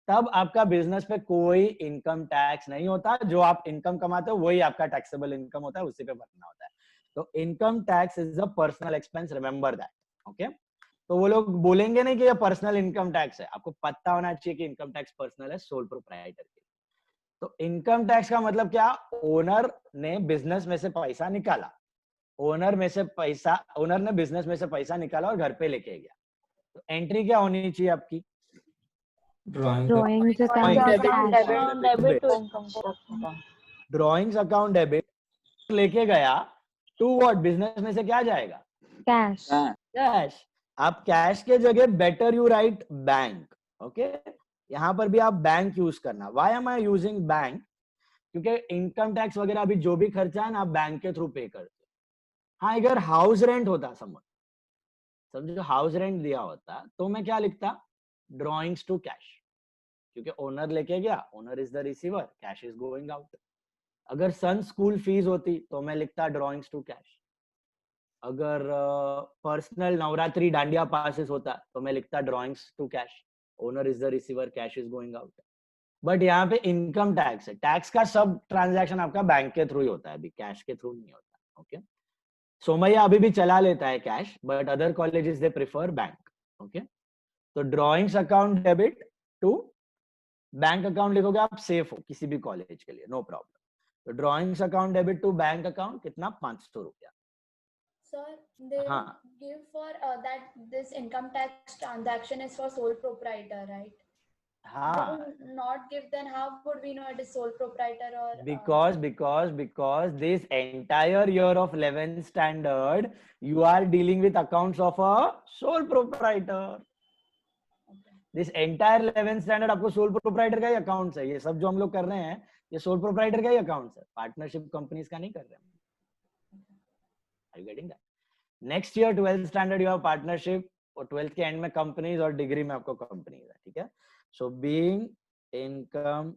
Speaker 1: तब आपका बिजनेस पे कोई इनकम टैक्स नहीं होता, जो आप इनकम कमाते हो वही आपका टैक्सेबल इनकम होता है, उसी पे भरना होता है। तो income tax is a personal expense, remember that. Okay, तो वो लोग बोलेंगे नहीं कि ये पर्सनल इनकम टैक्स है, आपको पता होना चाहिए कि इनकम टैक्स पर्सनल है सोल प्रोप्राइटर के लिए। तो इनकम टैक्स का मतलब क्या, ओनर ने बिजनेस में से पैसा निकाला, ओनर ने बिजनेस में से पैसा निकाला और घर पे लेके गया, तो एंट्री क्या होनी चाहिए आपकी,
Speaker 6: Drawings
Speaker 5: Account
Speaker 6: account
Speaker 5: debit.
Speaker 4: Debit to income,
Speaker 1: drawings account debit लेके गया टू व्हाट, बिजनेस में से क्या जाएगा,
Speaker 6: cash.
Speaker 1: कैश। आप कैश के जगह better you right bank. Okay, यहाँ पर भी आप बैंक यूज करना। Why am I using bank, क्योंकि इनकम टैक्स वगैरह अभी जो भी खर्चा है ना आप बैंक के थ्रू पे करते हो। हाँ, अगर हाउस रेंट होता, समझो हाउस रेंट दिया होता, तो मैं क्या लिखता, ड्रॉइंग्स टू कैश, क्योंकि ओनर लेके गया, owner is the receiver, cash is going out. अगर सन स्कूल फीस होती तो मैं लिखता ड्रॉइंग्स टू कैश। अगर पर्सनल नवरात्रि डांडिया पासेस होता तो मैं लिखता drawings to cash, owner is the receiver, cash is going out. But यहाँ पे इनकम टैक्स है, टैक्स का सब ट्रांजैक्शन आपका बैंक के थ्रू ही होता है, अभी कैश के थ्रू नहीं होता। ओके, सोमैया अभी भी चला लेता है cash, but other colleges they prefer bank. Okay, तो drawings account debit to bank account लिखोगे आप, सेफ हो किसी भी कॉलेज के लिए, नो प्रॉब्लम। तो drawings account debit to bank account कितना, 500 रुपया।
Speaker 9: Sir, they
Speaker 1: हाँ
Speaker 9: give for that this income tax transaction is for sole proprietor, right? They
Speaker 1: हाँ,
Speaker 9: will not give, then how would we know it is sole proprietor or
Speaker 1: because this entire year of 11th standard you are dealing with accounts of a sole proprietor. This entire 11th standard आपको sole proprietor का ही accounts है, ये सब जो हम लोग कर रहे हैं ये sole proprietor का ही accounts है, पार्टनरशिप कंपनीज का नहीं कर रहे हैं। Are you getting that? Next year 12th standard you have partnership, और 12th के end में कंपनीज और डिग्री में आपको कंपनीज है, ठीक है। So being income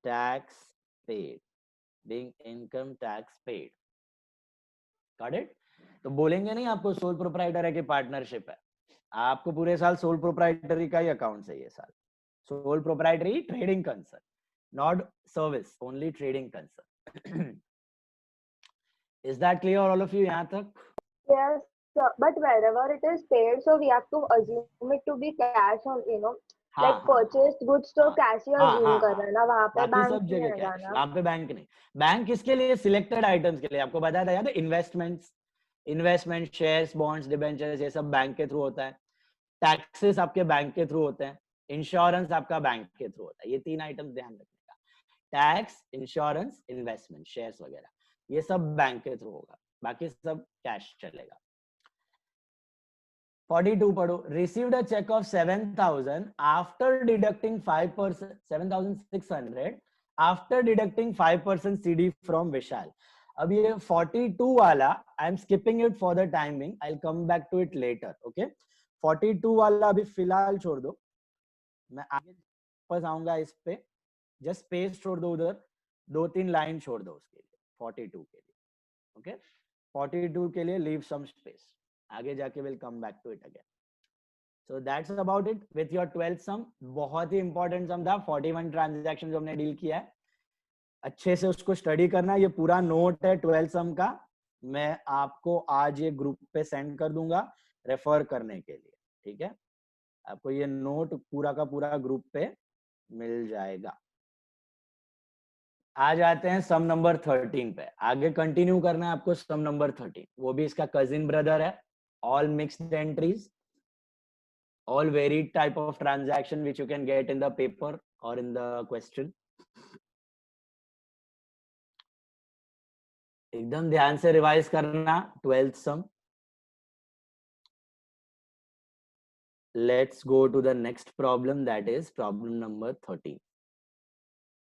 Speaker 1: tax paid, got it? तो बोलेंगे नहीं आपको सोल प्रोप्राइटर है कि पार्टनरशिप है, आपको पूरे साल सोल प्रोप्राइटरी का ही अकाउंट है ये साल। Sole proprietary trading concern, not service, only trading concern. Is that clear all of you यहाँ तक?
Speaker 5: Yes, sir. But wherever it is paid, so we have to assume it to be cash on, like purchased goods तो cash ही assume कर रहे हैं ना, वहाँ पे
Speaker 1: बाकी
Speaker 5: बैंक
Speaker 1: सब
Speaker 5: नहीं
Speaker 1: जगह
Speaker 5: रहेगा
Speaker 1: कैश,
Speaker 5: ना।
Speaker 1: वहाँ पे बैंक नहीं। बैंक किसके लिए? सिलेक्टेड आइटम्स के लिए। आपको बताया था याद है, इन्वेस्टमेंट शेयर्स, बॉन्ड्स, डिबेंचर्स, ये सब बैंक के थ्रू होता है। टैक्सेस आपके बैंक के थ्रू होते हैं, इंश्योरेंस आपका बैंक के थ्रू होता है। ये 3 आइटम्स ध्यान रखने का, टैक्स, इंश्योरेंस, इन्वेस्टमेंट, शेयर्स वगैरह, ये सब बैंक के थ्रू होगा, बाकी सब कैश चलेगा। 42 पढ़ो। Received a check of 7,000 after deducting 5%, 7,600 after deducting 5% CD from Vishal. अब ये 42 वाला I am skipping it for the timing, I'll come back to it later. Okay, 42 वाला अभी फिलहाल छोड़ दो, मैं आगे वापस आऊंगा इस पे। जस्ट स्पेस छोड़ दो उधर, 2-3 लाइन छोड़ दो उसके लिए 42 के लिए। ओके, 42 के लिए लीव सम स्पेस, आगे जाके will come back to it again. So that's about it with your 12th sum. बहुत ही इंपॉर्टेंट सम था, 41 ट्रांजैक्शन जो हमने डील किया है, अच्छे से उसको स्टडी करना। ये पूरा नोट है 12th सम का, मैं आपको आज ये ग्रुप पे सेंड कर दूंगा रेफर करने के लिए, ठीक है। आपको ये नोट पूरा का पूरा ग्रुप पे मिल जाएगा। आ जाते हैं सम नंबर 13 पे, आगे कंटिन्यू करना है आपको सम नंबर 13, वो भी इसका कजिन ब्रदर है। All mixed entries, all varied type of transaction which you can get in the paper or in the question. एकदम ध्यान से रिवाइज करना 12th sum. Let's go to the next problem, that is problem number 13.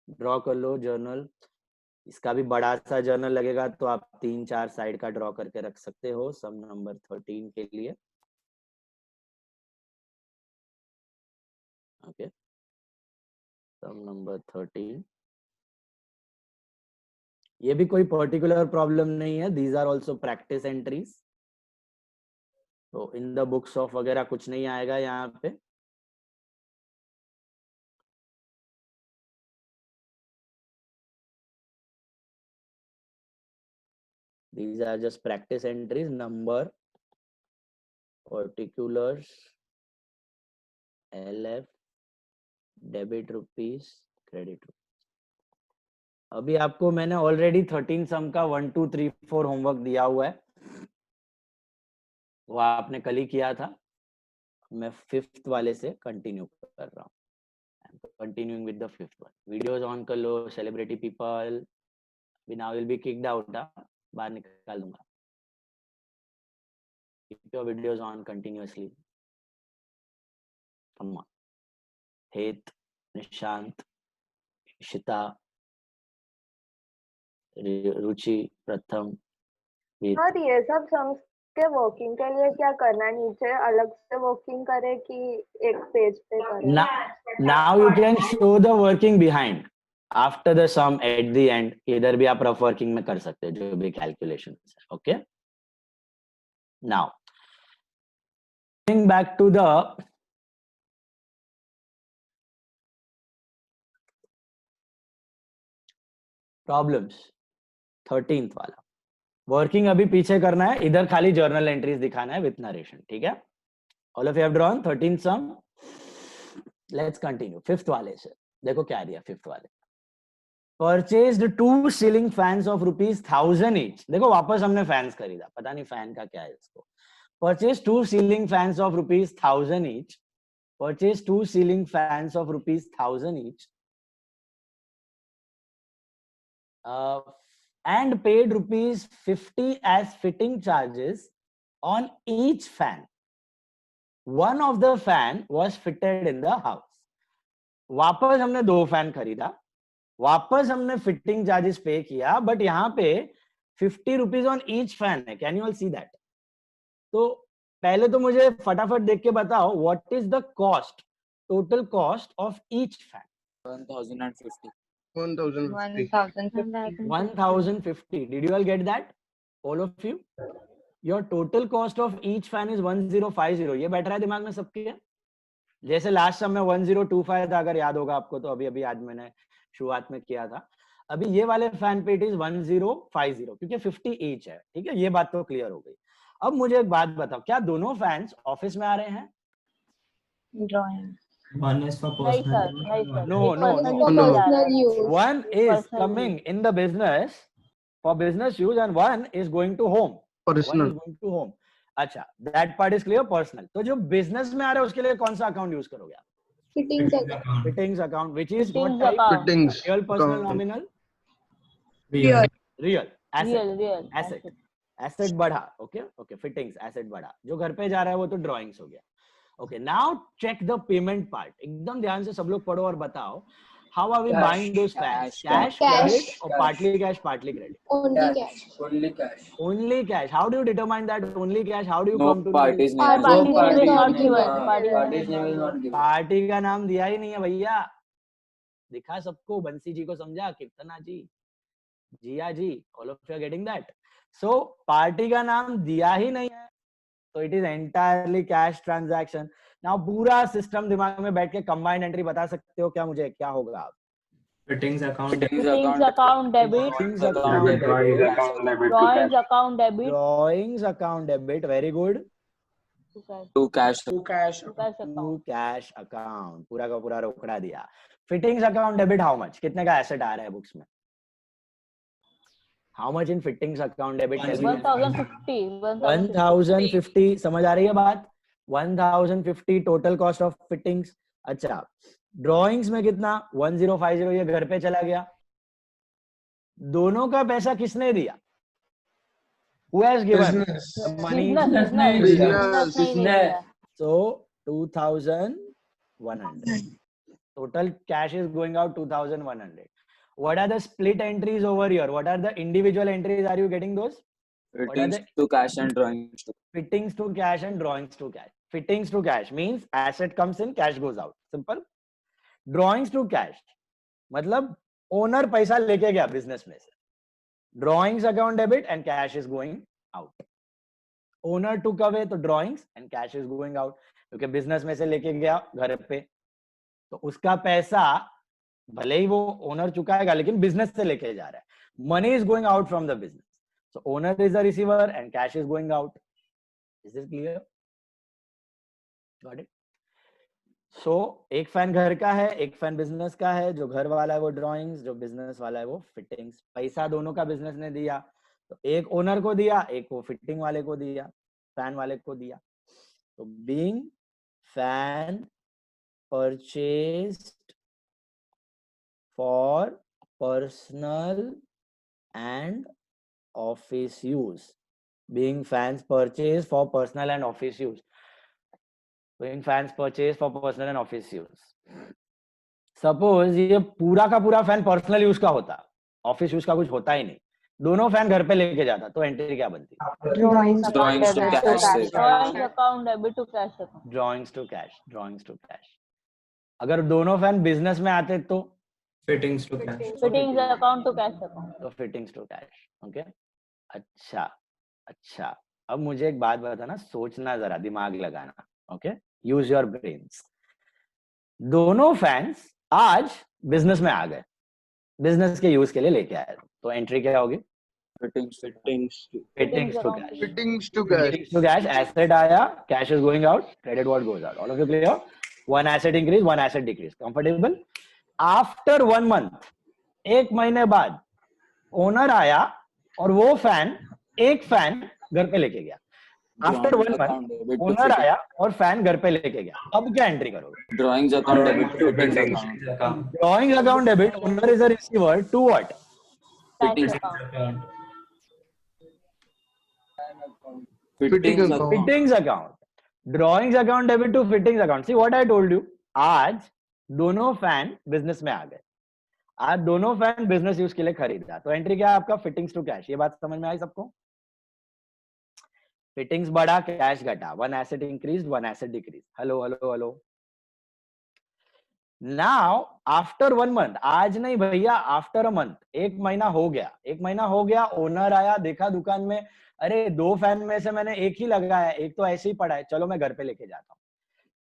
Speaker 1: Draw कर लो journal, इसका भी बड़ा सा journal लगेगा तो आप 3-4 साइड का ड्रॉ करके रख सकते हो सम नंबर 13 के लिए। ओके, सम नंबर 13, ये भी कोई पर्टिकुलर प्रॉब्लम नहीं है, these are also practice entries. तो इन द बुक्स ऑफ वगैरह कुछ नहीं आएगा यहाँ पे। These are just practice entries, number, particulars, LF, debit rupees, credit rupees. अभी आपको मैंने ऑलरेडी 13 सम का 1, 2, 3, 4 होमवर्क दिया हुआ है, वो आपने कल ही किया था। मैं 5th वाले से कंटिन्यू कर रहा हूँ, continuing with the 5th one. Videos on कर लो, celebrity people, now will be kicked out, बाहर निकाल दूंगा। Keep your videos on continuously. Come on. हेत, निशांत, इशिता, रुचि, प्रथम,
Speaker 5: और ये सब सम्स के वर्किंग के लिए क्या करना, नीचे अलग से वर्किंग करे कि एक पेज पे करे?
Speaker 1: Now you can show the working behind after the sum at the end. इधर भी आप रफ वर्किंग में कर सकते हो जो भी कैलकुलेशन है. Okay, now back to the problems. 13th वाला वर्किंग अभी पीछे करना है, इधर खाली जर्नल एंट्रीज दिखाना है विथ नरेशन. ठीक है, all of you have drawn 13th sum. Let's continue. 5th वाले से देखो क्या दिया. 5th वाले purchased 2 ceiling fans of ₹1000 each. देखो वापस हमने फैंस खरीदा, पता नहीं फैन का क्या है इसको. Purchase 2 ceiling fans of ₹1000 each. Purchase 2 ceiling fans of ₹1000 each and paid ₹50 as fitting charges on each fan. One of the fan was fitted in the house. वापस हमने 2 फैन खरीदा, वापस हमने फिटिंग चार्जेस पे किया, बट यहाँ पे ₹50 on each fan है. Can you all see that? तो पहले तो मुझे फटाफट देख के बताओ what is the cost, total cost of each fan.
Speaker 3: 1050.
Speaker 1: 1050. Did you all get that? All of you? Your total cost of each fan is 1050. ये बैठ रहा है दिमाग में सबके? जैसे लास्ट समय 1025 था, अगर याद होगा आपको, तो अभी अभी आज मैंने शुरुआत में किया था. अभी ये वाले फैन पे इट इज 1050 क्योंकि 50 ईच है. ठीक है, ये बात तो क्लियर हो गई. अब मुझे एक बात बताओ, क्या दोनों फैंस ऑफिस में आ रहे हैं?
Speaker 6: Drawing.
Speaker 3: One is for
Speaker 4: नहीं
Speaker 3: personal.
Speaker 4: सर, नहीं सर.
Speaker 1: No,
Speaker 4: एक
Speaker 1: no,
Speaker 4: personal
Speaker 1: no,
Speaker 4: use
Speaker 1: no.
Speaker 4: जा रहा है.
Speaker 1: One is
Speaker 4: Personal
Speaker 1: coming in the business for business use and one is going to home. One is going to home. अच्छा, that part is clear. Personal. तो जो business में आ रहा है उसके लिए कौन सा अकाउंट यूज करोगे आप?
Speaker 2: Fittings account.
Speaker 1: Fittings account, which is what
Speaker 4: Fittings
Speaker 1: type?
Speaker 4: account.
Speaker 1: Real, personal, nominal?
Speaker 3: Real.
Speaker 1: Real. Asset.
Speaker 4: Real.
Speaker 1: Asset. Asset बढ़ा. Okay. Okay. Fittings. Asset बढ़ा. जो घर पे जा रहा है वो तो drawings हो गया. Okay. Now check the payment part. एकदम ध्यान से सब लोग पढ़ो और बताओ. How are we buying those fans? Cash, credit, or partly cash, partly credit?
Speaker 2: Only cash.
Speaker 8: Only cash.
Speaker 1: Only cash. How do you determine that only cash? How do you
Speaker 3: No
Speaker 1: come to know?
Speaker 3: parties name.
Speaker 4: Parties
Speaker 8: No
Speaker 4: name is not
Speaker 8: party.
Speaker 4: given.
Speaker 8: Party's name is not given.
Speaker 1: Party का नाम दिया ही नहीं है भैया. दिखा सबको, बंसी जी को समझा, कीर्तना जी, जिया जी, all of you are getting that. So party का नाम दिया ही नहीं है, तो it is entirely cash transaction. Now पूरा सिस्टम दिमाग में बैठ के कंबाइंड एंट्री बता सकते हो क्या मुझे, क्या होगा?
Speaker 3: Fittings account.
Speaker 4: Fittings account debit.
Speaker 1: Fittings account debit.
Speaker 4: Drawings account debit.
Speaker 1: Drawings account debit. Very good.
Speaker 3: To cash.
Speaker 4: Cash
Speaker 1: To
Speaker 4: account.
Speaker 1: cash account. पूरा का पूरा रोकड़ा दिया. Fittings account debit how much? कितने का एसेट आ रहा है बुक्स में? How much in fittings account debit?
Speaker 4: 1050.
Speaker 1: 1050. समझ आ रही है बात? 1050 टोटल कॉस्ट ऑफ फिटिंग्स. अच्छा, ड्रॉइंग्स में कितना? 1050. ये घर पे चला गया. दोनों का पैसा किसने दिया? Who has given the money?
Speaker 4: Business.
Speaker 1: So 2100. Total cash is going out 2100. What are the split entries over here? What are the individual entries? Are you getting those?
Speaker 3: Fittings to cash and drawings to.
Speaker 1: Fittings to cash and drawings to cash. Fittings to cash means asset comes in, cash goes out. Simple. Drawings to cash मतलब owner पैसा लेके गया business में से. Drawings account debit and cash is going out. Owner took away तो drawings and cash is going out. क्योंकि business में से लेके गया घर पे, तो उसका पैसा भले ही वो ओनर चुकाएगा लेकिन बिजनेस से लेके जा रहा है. Money is going out from the business. So owner is the receiver and cash is going out. Is this clear? Got it? So एक फैन घर का है, एक फैन बिजनेस का है. जो घर वाला है वो ड्राइंग्स, जो बिजनेस वाला है वो फिटिंग्स. पैसा दोनों का बिजनेस ने दिया, तो एक ओनर को दिया, एक वो फिटिंग वाले को दिया, फैन वाले को दिया. तो being fan purchased for personal and office use. Being fans purchased for personal and office use. Being fans purchased for personal and office use. Suppose ये पूरा का पूरा फैन पर्सनल यूज का होता, ऑफिस यूज का कुछ होता ही नहीं, दोनों फैन घर पे लेके जाता तो एंट्री क्या बनती?
Speaker 6: Drawings
Speaker 3: Drawings to cash.
Speaker 4: Drawings account debit to cash account.
Speaker 1: Drawings to cash, drawings to cash. अगर दोनों फैन बिजनेस में आते तो
Speaker 3: Fittings to cash.
Speaker 4: Fittings account to cash account.
Speaker 1: तो फिटिंग्स टू कैश। ओके, अच्छा अच्छा। अब मुझे एक बात बताना, सोचना जरा, दिमाग लगाना। Okay, use your brains. दोनों फैंस आज बिजनेस में आ गए, बिजनेस के यूज के लिए लेके आए, तो एंट्री क्या होगी?
Speaker 3: Fittings to
Speaker 1: cash.
Speaker 10: Fittings to cash.
Speaker 1: Cash, asset आया, cash is going out, credit what goes out. All of you clear? One asset increase, one asset decrease. Comfortable? After 1 month, 1 महीने बाद ओनर आया और वो fan, एक fan घर पे लेके गया। आफ्टर 1 मंथ ओनर आया और फैन घर पे लेके गया, अब क्या एंट्री करोगे?
Speaker 3: Drawings account debit to fittings account.
Speaker 1: Drawing account debit, owner is a receiver to what?
Speaker 3: Fittings account. Fittings account.
Speaker 1: Fittings account. Drawings account debit to fittings account. See what I told you, आज दोनों fan business में आ गए, आज दोनों fan business use के लिए खरीदा, तो एंट्री क्या है आपका? Fittings to cash. ये बात समझ में आई सबको? फिटिंग्स बढ़ा, कैश घटा, one asset increase, one asset decrease. Hello hello hello. Now after 1 month, आज नहीं भैया, आफ्टर अ मंथ, 1 महीना हो गया, 1 महीना हो गया, ओनर आया, देखा दुकान में, अरे 2 फैन में से मैंने एक ही लगाया, एक तो ऐसे ही पड़ा है, चलो मैं घर पे लेके जाता हूँ,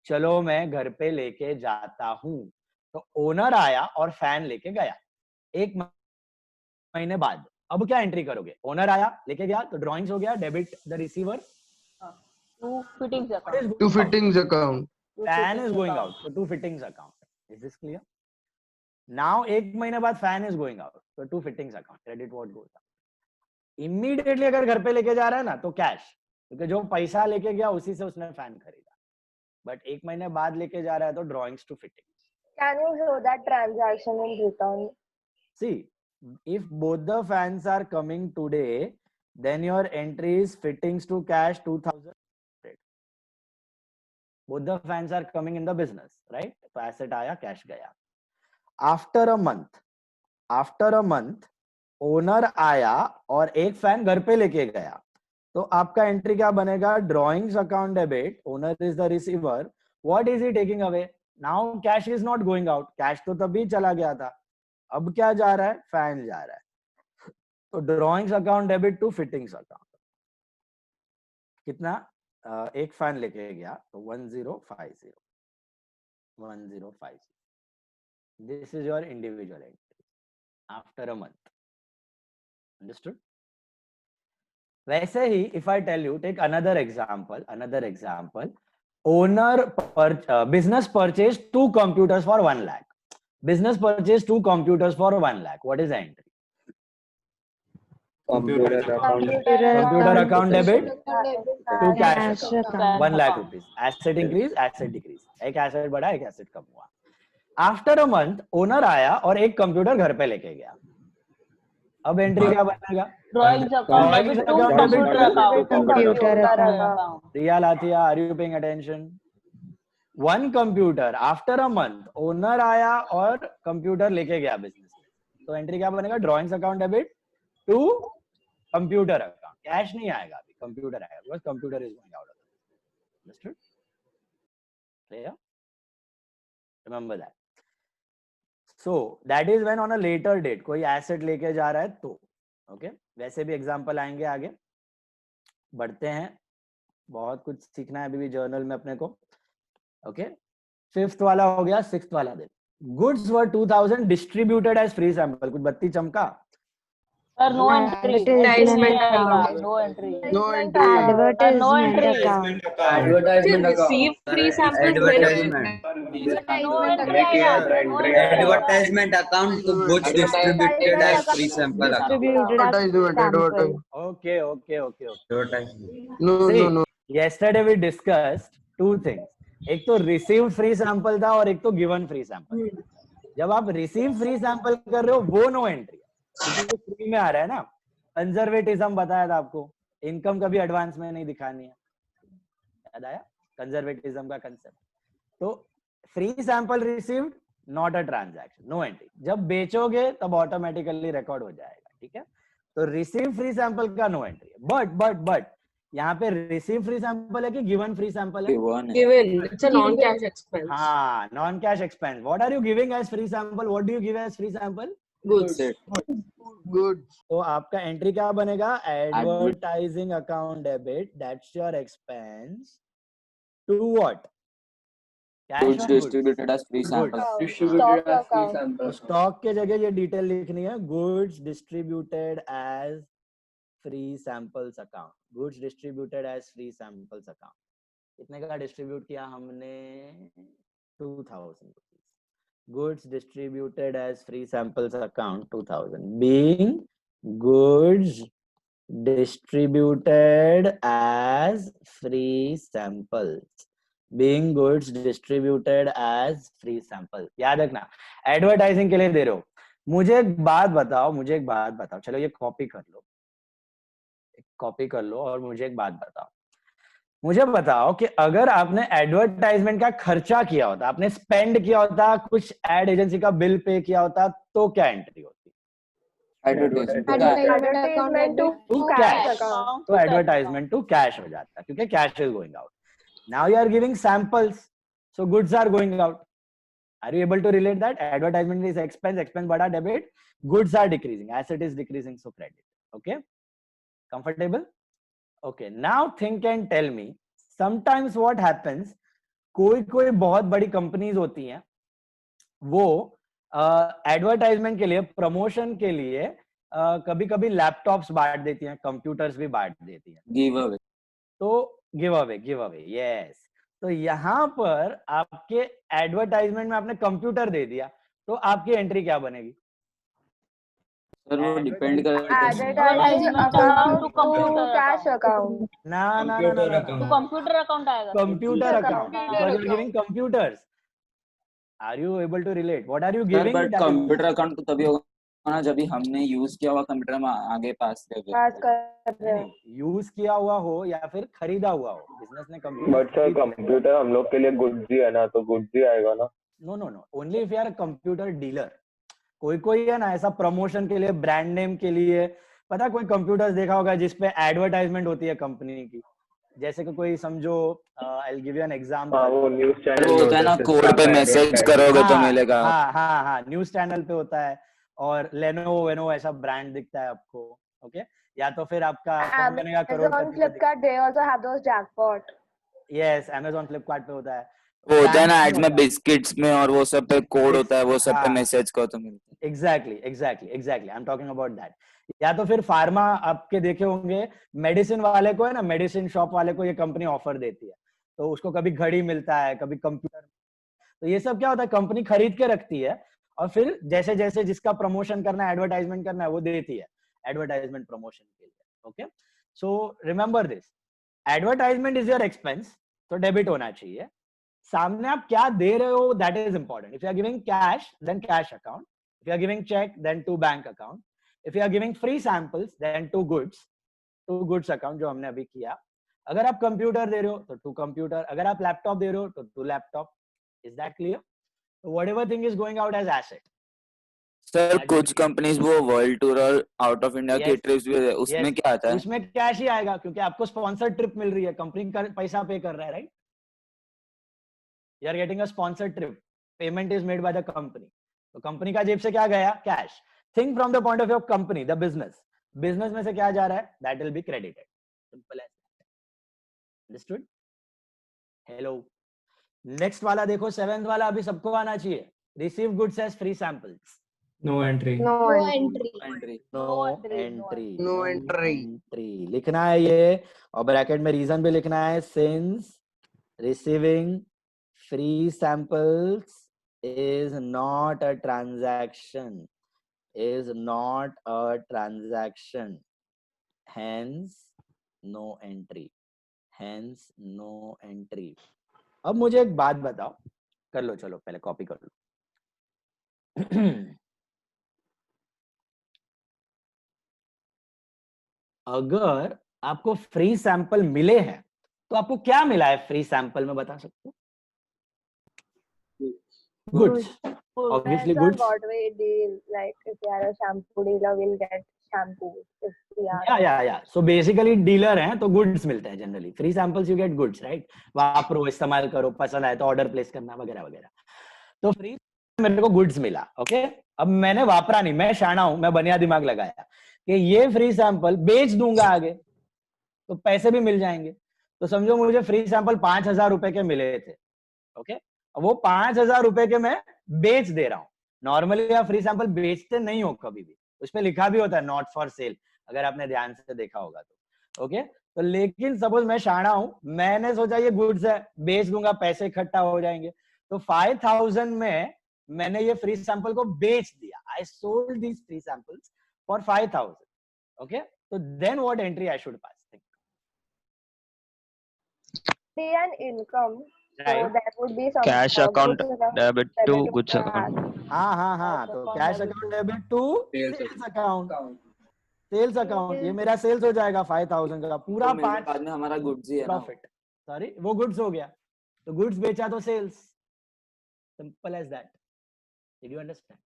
Speaker 1: चलो मैं घर पे लेके जाता हूँ। तो ओनर आया और फैन लेके गया 1 महीने बाद, अब क्या एंट्री करोगे? ओनर आया, लेके गया, तो ड्रॉइंग्स हो गया, debit the receiver
Speaker 4: To fittings account.
Speaker 10: To fittings account.
Speaker 1: Fan is going out to fittings account. Is this clear? Now 1 महीने बाद फैन इज गोइंग आउट तो to fittings account, credit what goes out. Immediately अगर घर पे लेके जा रहा है ना तो कैश, क्योंकि जो पैसा लेके गया उसी से उसने फैन खरीदा। बट 1 महीने बाद लेके जा रहा है तो drawings to fittings.
Speaker 5: Can you show that transaction in return?
Speaker 1: See, if both the fans are coming today, then your entry is fittings to cash 2000. Both the fans are coming in the business, right? तो asset आया, cash गया। After a month, owner आया और एक fan घर पे लेके गया, तो आपका एंट्री क्या बनेगा? Drawings account debit, owner is the receiver, what is he taking away? Now cash is not going out, cash तो तभी चला गया था, अब क्या जा रहा है? फैन जा रहा है। तो drawings account debit to fittings account. कितना? एक फैन लेके गया तो 1050, 1050। This is your individual entry after a month. Understood? वैसे ही if I tell you, take another example, owner business purchased 2 computers for 1 lakh. Business purchased 2 computers for 1 lakh. What is the entry?
Speaker 3: Computer account.
Speaker 1: Computer account debit to cash
Speaker 6: Cash
Speaker 1: account.
Speaker 6: account.
Speaker 1: 1 lakh rupees. Asset increase, asset decrease. एक asset बढ़ा, एक asset कम हुआ। After a month, owner आया और एक computer घर पे लेके गया, अब एंट्री क्या बनेगा?
Speaker 4: Drawings account debit to computer account.
Speaker 6: Computer account.
Speaker 1: Riya Lathia, are you paying attention? One computer after a month, owner आया और कंप्यूटर लेके गया बिजनेस में, तो एंट्री क्या बनेगा? Drawings account debit to computer account. Cash नहीं आएगा अभी, कंप्यूटर आएगा, because computer is going out of the. Understood? Clear? Remember that. So that is when on a later date कोई एसेट लेके जा रहा है तो ओके। वैसे भी एग्जांपल आएंगे आगे, बढ़ते हैं, बहुत कुछ सीखना है अभी भी जर्नल में अपने को। ओके, 5th वाला हो गया, 6th वाला देख। Goods worth 2000 distributed as free sample. कुछ बत्ती चमका?
Speaker 4: Sir, no entry.
Speaker 6: Advertisement account.
Speaker 4: No entry.
Speaker 10: No entry.
Speaker 4: No entry.
Speaker 6: Advertisement account.
Speaker 8: Advertisement account.
Speaker 3: Free sample.
Speaker 7: Advertisement.
Speaker 4: No entry आएगा. No entry.
Speaker 7: Advertisement account to goods distributed as free sample account.
Speaker 6: Distributed as
Speaker 10: Advertisement.
Speaker 6: sample.
Speaker 1: Okay.
Speaker 7: Advertisement.
Speaker 10: No,
Speaker 1: See,
Speaker 10: no, no.
Speaker 1: yesterday we discussed 2 things. एक तो receive free sample था और एक तो given free sample. जब आप receive free sample कर रहे हो वो नो एंट्री, क्योंकि फ्री में आ रहा है ना। कंजर्वेटिज्म बताया था आपको, इनकम कभी एडवांस में नहीं दिखानी है, याद आया कंजर्वेटिज्म का कंसेप्ट। तो free sample received, not a transaction, no entry. जब बेचोगे तब ऑटोमेटिकली रिकॉर्ड हो जाएगा, ठीक है। तो रिसीव फ्री सैंपल का नो एंट्री है। बट यहाँ पे रिसीव फ्री सैंपल है कि गिवन फ्री सैंपल है?
Speaker 6: Given. It's a non-cash expense.
Speaker 1: हाँ, non cash expense. What are you giving as free sample? What do you give as free sample?
Speaker 6: Goods.
Speaker 10: Goods.
Speaker 1: तो आपका entry क्या बनेगा? Advertising account debit, that's your expense to what?
Speaker 3: Goods distributed as free samples.
Speaker 8: Distributed as free samples.
Speaker 1: Stock के जगह ये detail लिखनी है, goods distributed as free samples account. Goods distributed as free samples account. कितने का distribute किया हमने? 2000 rupees. Goods distributed as free samples account 2000, being goods distributed as free samples, being goods distributed as free samples। याद रखना, advertising के लिए दे रहे हो। मुझे एक बात बताओ, चलो ये कॉपी कर लो और मुझे एक बात बताओ। मुझे बताओ कि अगर आपने एडवर्टाइजमेंट का खर्चा किया होता, आपने स्पेंड किया होता, कुछ एड एजेंसी का बिल पे किया होता, तो क्या एंट्री होती?
Speaker 5: Advertisement to cash account.
Speaker 1: तो एडवर्टाइजमेंट टू कैश हो जाता है, क्योंकि cash is going out. Now you are giving samples, so goods are going out. Are you able to relate that? Advertisement is expense, expense बढ़ा debit, goods are decreasing, asset is decreasing, so credit. Okay, comfortable? Okay, now think and tell me, sometimes what happens, कोई बहुत बड़ी companies होती हैं, वो advertisement के लिए, promotion के लिए कभी कभी लैपटॉप्स बांट देती हैं, कंप्यूटर्स भी बांट देती हैं, गिव अवे। तो गिव अवे, यस। तो यहाँ पर आपके एडवर्टाइजमेंट में आपने कंप्यूटर दे दिया, तो आपकी एंट्री क्या बनेगी?
Speaker 3: सर वो डिपेंड करता है।
Speaker 4: Advertisement account to computer
Speaker 5: Cash
Speaker 4: account.
Speaker 5: account.
Speaker 1: ना
Speaker 4: To computer account आएगा।
Speaker 1: Computer account, because you're giving computers. Are you able to relate? What are you
Speaker 3: sir
Speaker 1: giving?
Speaker 3: But computer account तो तभी होगा ना जब भी हमने यूज किया हुआ कंप्यूटर में आगे पास कर
Speaker 1: यूज किया हुआ हो या फिर खरीदा हुआ हो, बिजनेस ने कंप्यूटर।
Speaker 11: बट सर कंप्यूटर हम लोग के लिए गुड्स ही है ना, तो गुड्स ही आएगा ना।
Speaker 1: No, only if you are a computer dealer. कोई है ना ऐसा प्रमोशन के लिए, ब्रांड नेम के लिए, पता कोई कंप्यूटर्स देखा होगा जिसपे एडवर्टाइजमेंट होती है कंपनी की, जैसे कि कोई समझो, I will give you an example,
Speaker 11: वो न्यूज़ चैनल
Speaker 3: होता है ना, कोड पे मैसेज करोगे तो मिलेगा।
Speaker 1: हाँ, न्यूज़ चैनल पे होता है, और लेनोवो ऐसा ब्रांड दिखता है आपको। ओके, या तो फिर आपका बनेगा
Speaker 5: Amazon, Flipkart, they also have those jackpot.
Speaker 1: Yes, Amazon, Flipkart पे होता है,
Speaker 3: वो होता है ना एड में, बिस्किट्स में और वो सब पे कोड होता है, वो सब पे मैसेज को तो मिलता है।
Speaker 1: Exactly, I am talking about that. या तो फिर फार्मा आपके देखे होंगे, मेडिसिन वाले को है ना, मेडिसिन शॉप वाले को ये कंपनी ऑफर देती है, तो उसको कभी घड़ी मिलता है, कभी कंप्यूटर। तो ये सब क्या होता है, कंपनी खरीद के रखती है, और फिर जैसे जैसे जिसका प्रमोशन करना है, एडवर्टाइजमेंट करना है, वो देती है एडवर्टाइजमेंट प्रमोशन के लिए। Okay, so remember this, advertisement is your expense, तो डेबिट होना चाहिए। सामने आप क्या दे रहे हो, that is important. If you are giving cash, then cash account. If you are giving cheque, then to bank account. If you are giving free samples, then to goods account, जो हमने अभी किया। अगर आप कंप्यूटर दे रहे हो तो to computer, अगर आप लैपटॉप दे रहे हो तो to laptop. Is that clear? Whatever thing is going out as asset.
Speaker 3: Sir कुछ कंपनीज वो वर्ल्ड टूर और आउट ऑफ इंडिया की ट्रिप्स भी है, उसमें क्या आता है?
Speaker 1: उसमें कैश ही आएगा, क्योंकि आपको स्पॉन्सर्ड ट्रिप मिल रही है, कंपनी का पैसा पे कर रहा है, right? You are getting a sponsored trip. Payment is made by the company. तो कंपनी का जेब से क्या गया? Cash. Think from the point of view of company, the business. Business में से क्या जा रहा है? That will be credited. Simple as that. Understood? Hello. Next वाला देखो, 7th वाला अभी सबको आना चाहिए। Receive goods as free samples.
Speaker 3: No entry.
Speaker 1: लिखना है ये, और ब्रैकेट में रीजन भी लिखना है, since receiving free samples is not a transaction, hence no entry, अब मुझे एक बात बताओ, कर लो, चलो पहले कॉपी कर लो। अगर आपको फ्री सैंपल मिले हैं, तो आपको क्या मिला है फ्री सैंपल में, बता सकते हो? Goods. Obviously goods.
Speaker 5: What we deal, like if you are a shampoo dealer, we'll get shampoos. If we are
Speaker 1: या सो बेसिकली डीलर हैं तो गुड्स मिलते हैं generally. Free samples you get goods, right? वापरो, इस्तेमाल करो, पसंद आए तो ऑर्डर प्लेस करना वगैरह वगैरह. तो फ्री मेरे को गुड्स मिला. ओके, अब मैंने वापरा नहीं, मैं शाना हूं, मैं बनिया दिमाग लगाया कि ये फ्री सैंपल बेच दूंगा आगे तो पैसे भी मिल जाएंगे. तो समझो मुझे फ्री सैंपल 5,000 रुपए के मिले थे. ओके, वो 5,000 रुपए के मैं बेच दे रहा हूँ. नॉर्मली आप फ्री सैंपल बेचते नहीं हो कभी भी, उसमें लिखा भी होता है नॉट फॉर सेल, अगर आपने ध्यान से देखा होगा तो. ओके, तो लेकिन सपोज मैं शाना हूं, मैंने सोचा ये गुड्स है, बेच दूंगा, पैसे इकट्ठा हो जाएंगे. तो 5,000 में मैंने ये फ्री सैंपल को बेच दिया. I sold these free samples for 5,000. Okay, तो then what entry I should pass?
Speaker 5: pay an income, so
Speaker 1: Right.
Speaker 5: that would be some
Speaker 12: Cash account debit to goods account.
Speaker 1: हाँ, तो cash account debit to sales account. Sales account, ये मेरा sales हो जाएगा 5,000 का पूरा.
Speaker 3: तो 5 बाद में हमारा गुड्स ही है ना,
Speaker 1: प्रॉफिट. सॉरी, वो गुड्स हो गया, तो गुड्स बेचा तो sales. Simple as that. Did you understand?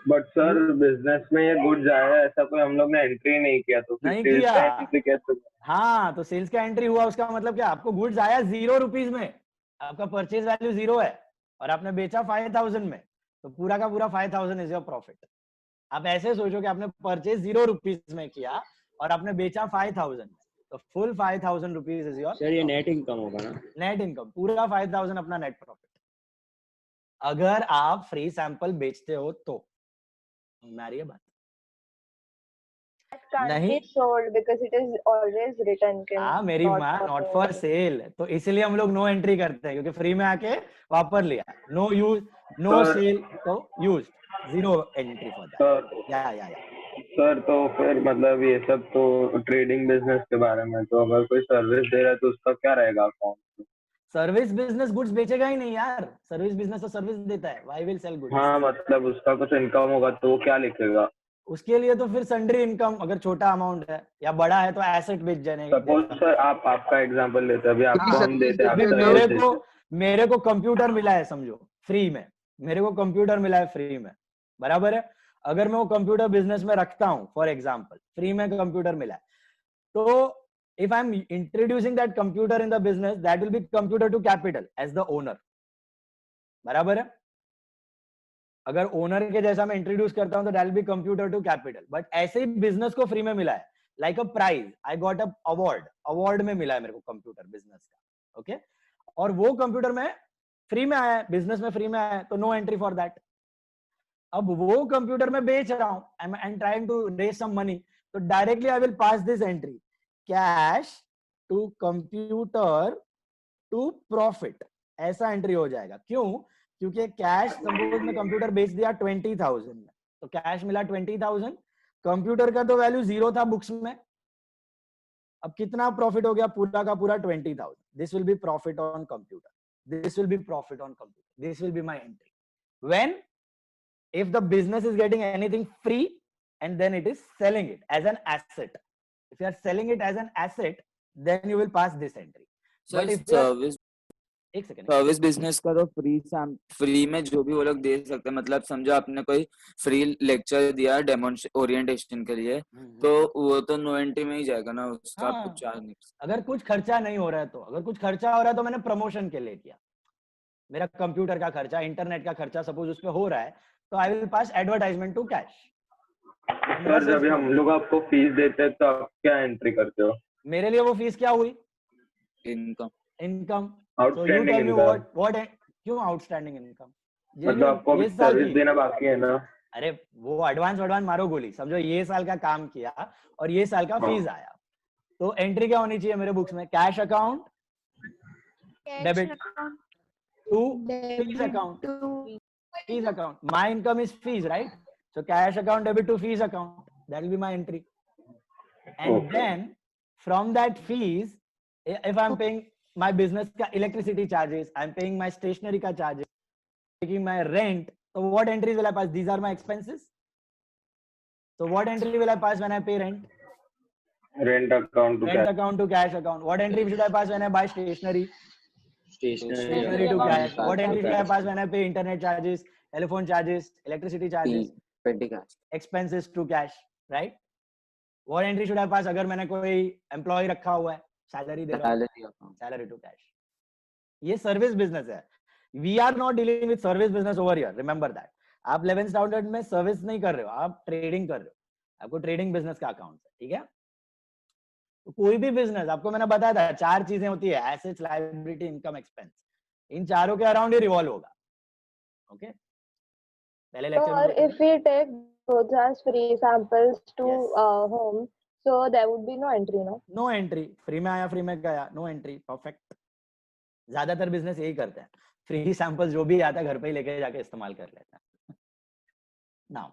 Speaker 11: But sir business में ये गुड्स आया, ऐसा कोई हम लोग ने एंट्री नहीं किया, तो
Speaker 1: नहीं
Speaker 11: sales
Speaker 1: किया.
Speaker 11: का एंट्री कैसे?
Speaker 1: हाँ, तो सेल्स का एंट्री हुआ, उसका मतलब क्या? आपको गुड्स आया 0 रुपीज में, आपका परचेज वैल्यू 0 है और आपने बेचा 5,000 में, तो पूरा का पूरा 5,000 इज योर प्रॉफिट. आप ऐसे सोचो कि आपने परचेज 0 रुपीज में किया और आपने बेचा 5,000 में, तो full 5,000 rupees is your.
Speaker 12: Sir ये नेट इनकम होगा ना?
Speaker 1: नेट इनकम, पूरा 5,000 अपना नेट प्रॉफिट. अगर आप फ्री सैंपल बेचते हो तो मारिए बात.
Speaker 5: can't
Speaker 1: नहीं.
Speaker 5: be sold because it is always written कि
Speaker 1: हाँ मेरी माँ, नॉट फॉर सेल. तो इसलिए हम लोग नो एंट्री करते हैं, क्योंकि फ्री में आके वापर लिया. नो यूज, नो सेल, तो यूज, 0 एंट्री फॉर दैट. या
Speaker 11: सर तो फिर मतलब ये सब तो ट्रेडिंग बिजनेस के बारे में, तो अगर कोई सर्विस दे रहा है तो उसका क्या रहेगा अकाउंट?
Speaker 1: सर्विस बिजनेस गुड्स बेचेगा ही नहीं यार. सर्विस बिजनेस तो सर्विस देता है. Why will sell goods?
Speaker 11: हाँ मतलब उसका कुछ इनकम होगा तो वो क्या लिखेगा?
Speaker 1: उसके लिए तो फिर सन्ड्री इनकम, अगर छोटा अमाउंट है या बड़ा है तो एसेट बेच जाने.
Speaker 11: सपोज सर आप आपका एग्जांपल लेते हैं, अभी आपको हम देते हैं,
Speaker 1: मेरे को कंप्यूटर मिला है समझो फ्री में, मेरे को कंप्यूटर मिला है फ्री में, बराबर है. अगर मैं वो कंप्यूटर बिजनेस में रखता हूँ, फॉर एग्जांपल फ्री में कंप्यूटर मिला है, तो if I'm introducing that computer in the business, that will be computer to capital as the owner. बराबर है? अगर ओनर के जैसा मैं इंट्रोड्यूस करता हूं तो that will be computer to capital. But ऐसे ही बिजनेस को फ्री में मिला है, like a prize. I got a award में मिला है मेरे को कंप्यूटर बिजनेस का. ओके, और वो कंप्यूटर में फ्री में आया है, बिजनेस में फ्री में आया है, तो नो एंट्री फॉर दैट. अब वो कंप्यूटर में बेच रहा हूं, I am trying to raise some money, तो directly I will pass this entry, cash to computer to profit. ऐसा एंट्री हो जाएगा. क्यों? क्योंकि कैश, सपोज में कंप्यूटर बेच दिया 20,000 में, तो कैश मिला 20,000. कंप्यूटर का तो वैल्यू 0 था बुक्स में. अब कितना प्रॉफिट हो गया? पूरा का पूरा 20,000. This will be profit on computer. This will be profit on computer. This will be my entry. When if the business is getting anything free and then it is selling it as an asset. If you are selling it as an asset, then you will pass this entry.
Speaker 3: So
Speaker 1: But if
Speaker 3: service,
Speaker 1: एक second,
Speaker 3: service business का तो free में जो भी वो लोग दे सकते हैं. मतलब समझो आपने कोई फ्री लेक्चर दिया ओरिएंटेशन के लिए, तो वो तो नो एंट्री में ही जाएगा ना, उसका आप कुछ चार्ज नहीं.
Speaker 1: अगर कुछ खर्चा नहीं हो रहा है तो, अगर कुछ खर्चा हो रहा है तो मैंने प्रमोशन के लिए किया. मेरा कंप्यूटर का खर्चा, इंटरनेट का खर्चा सपोज उस पे हो रहा है, तो I will pass advertisement to cash.
Speaker 11: Sir जब हम लोग आपको फीस देते हैं तो आप क्या एंट्री करते हो?
Speaker 1: मेरे लिए वो फीस क्या हुई? Income. So you tell me what क्यों आउटस्टैंडिंग इनकम?
Speaker 11: मतलब आपको अभी सर्विस देना बाकी है ना?
Speaker 1: अरे वो एडवांस मारो गोली. समझो ये साल का काम किया और ये साल का फीस आया, तो एंट्री क्या होनी चाहिए मेरे बुक्स में? Cash account debit to fees account. Fees account. My income is fees, right? So cash account debit to fees account. That will be my entry. And then from that fees, if I'm paying my business ka electricity charges, I'm paying my stationery ka charges, taking my rent. So what entries will I pass? These are my expenses. So what entry will I pass when I pay rent?
Speaker 11: Rent account
Speaker 1: to cash account. What entry should I pass when I buy stationery? Stationery to cash. What entry should I pass when I pay internet charges, telephone charges, electricity charges?
Speaker 3: Petty cash.
Speaker 1: Expenses to cash, right? What entry should I pass अगर मैंने कोई employ रखा हुआ है, salary दे रहा हूं,
Speaker 3: salary account,
Speaker 1: salary to cash. ये सर्विस बिजनेस है, we are not dealing with service business over here, remember that. आप 11th स्टैंडर्ड में सर्विस नहीं कर रहे हो, आप ट्रेडिंग कर रहे हो, आपको ट्रेडिंग बिजनेस का अकाउंट है, ठीक है। तो कोई भी बिजनेस, आपको मैंने बताया था 4 चीजें होती है, एसेट्स, लायबिलिटी, इनकम, एक्सपेंस, इन चारों के अराउंड ही रिवॉल्व होगा। ओके, पहले लेक्चर में
Speaker 5: Or if we take goods as free samples to home, so there would be no entry, no?
Speaker 1: No entry, free में आया फ्री में गया, नो एंट्री, परफेक्ट। ज्यादातर बिजनेस यही करते हैं, फ्री सैंपल्स जो भी आता है घर पे ही लेके जाके इस्तेमाल कर लेते हैं। नाउ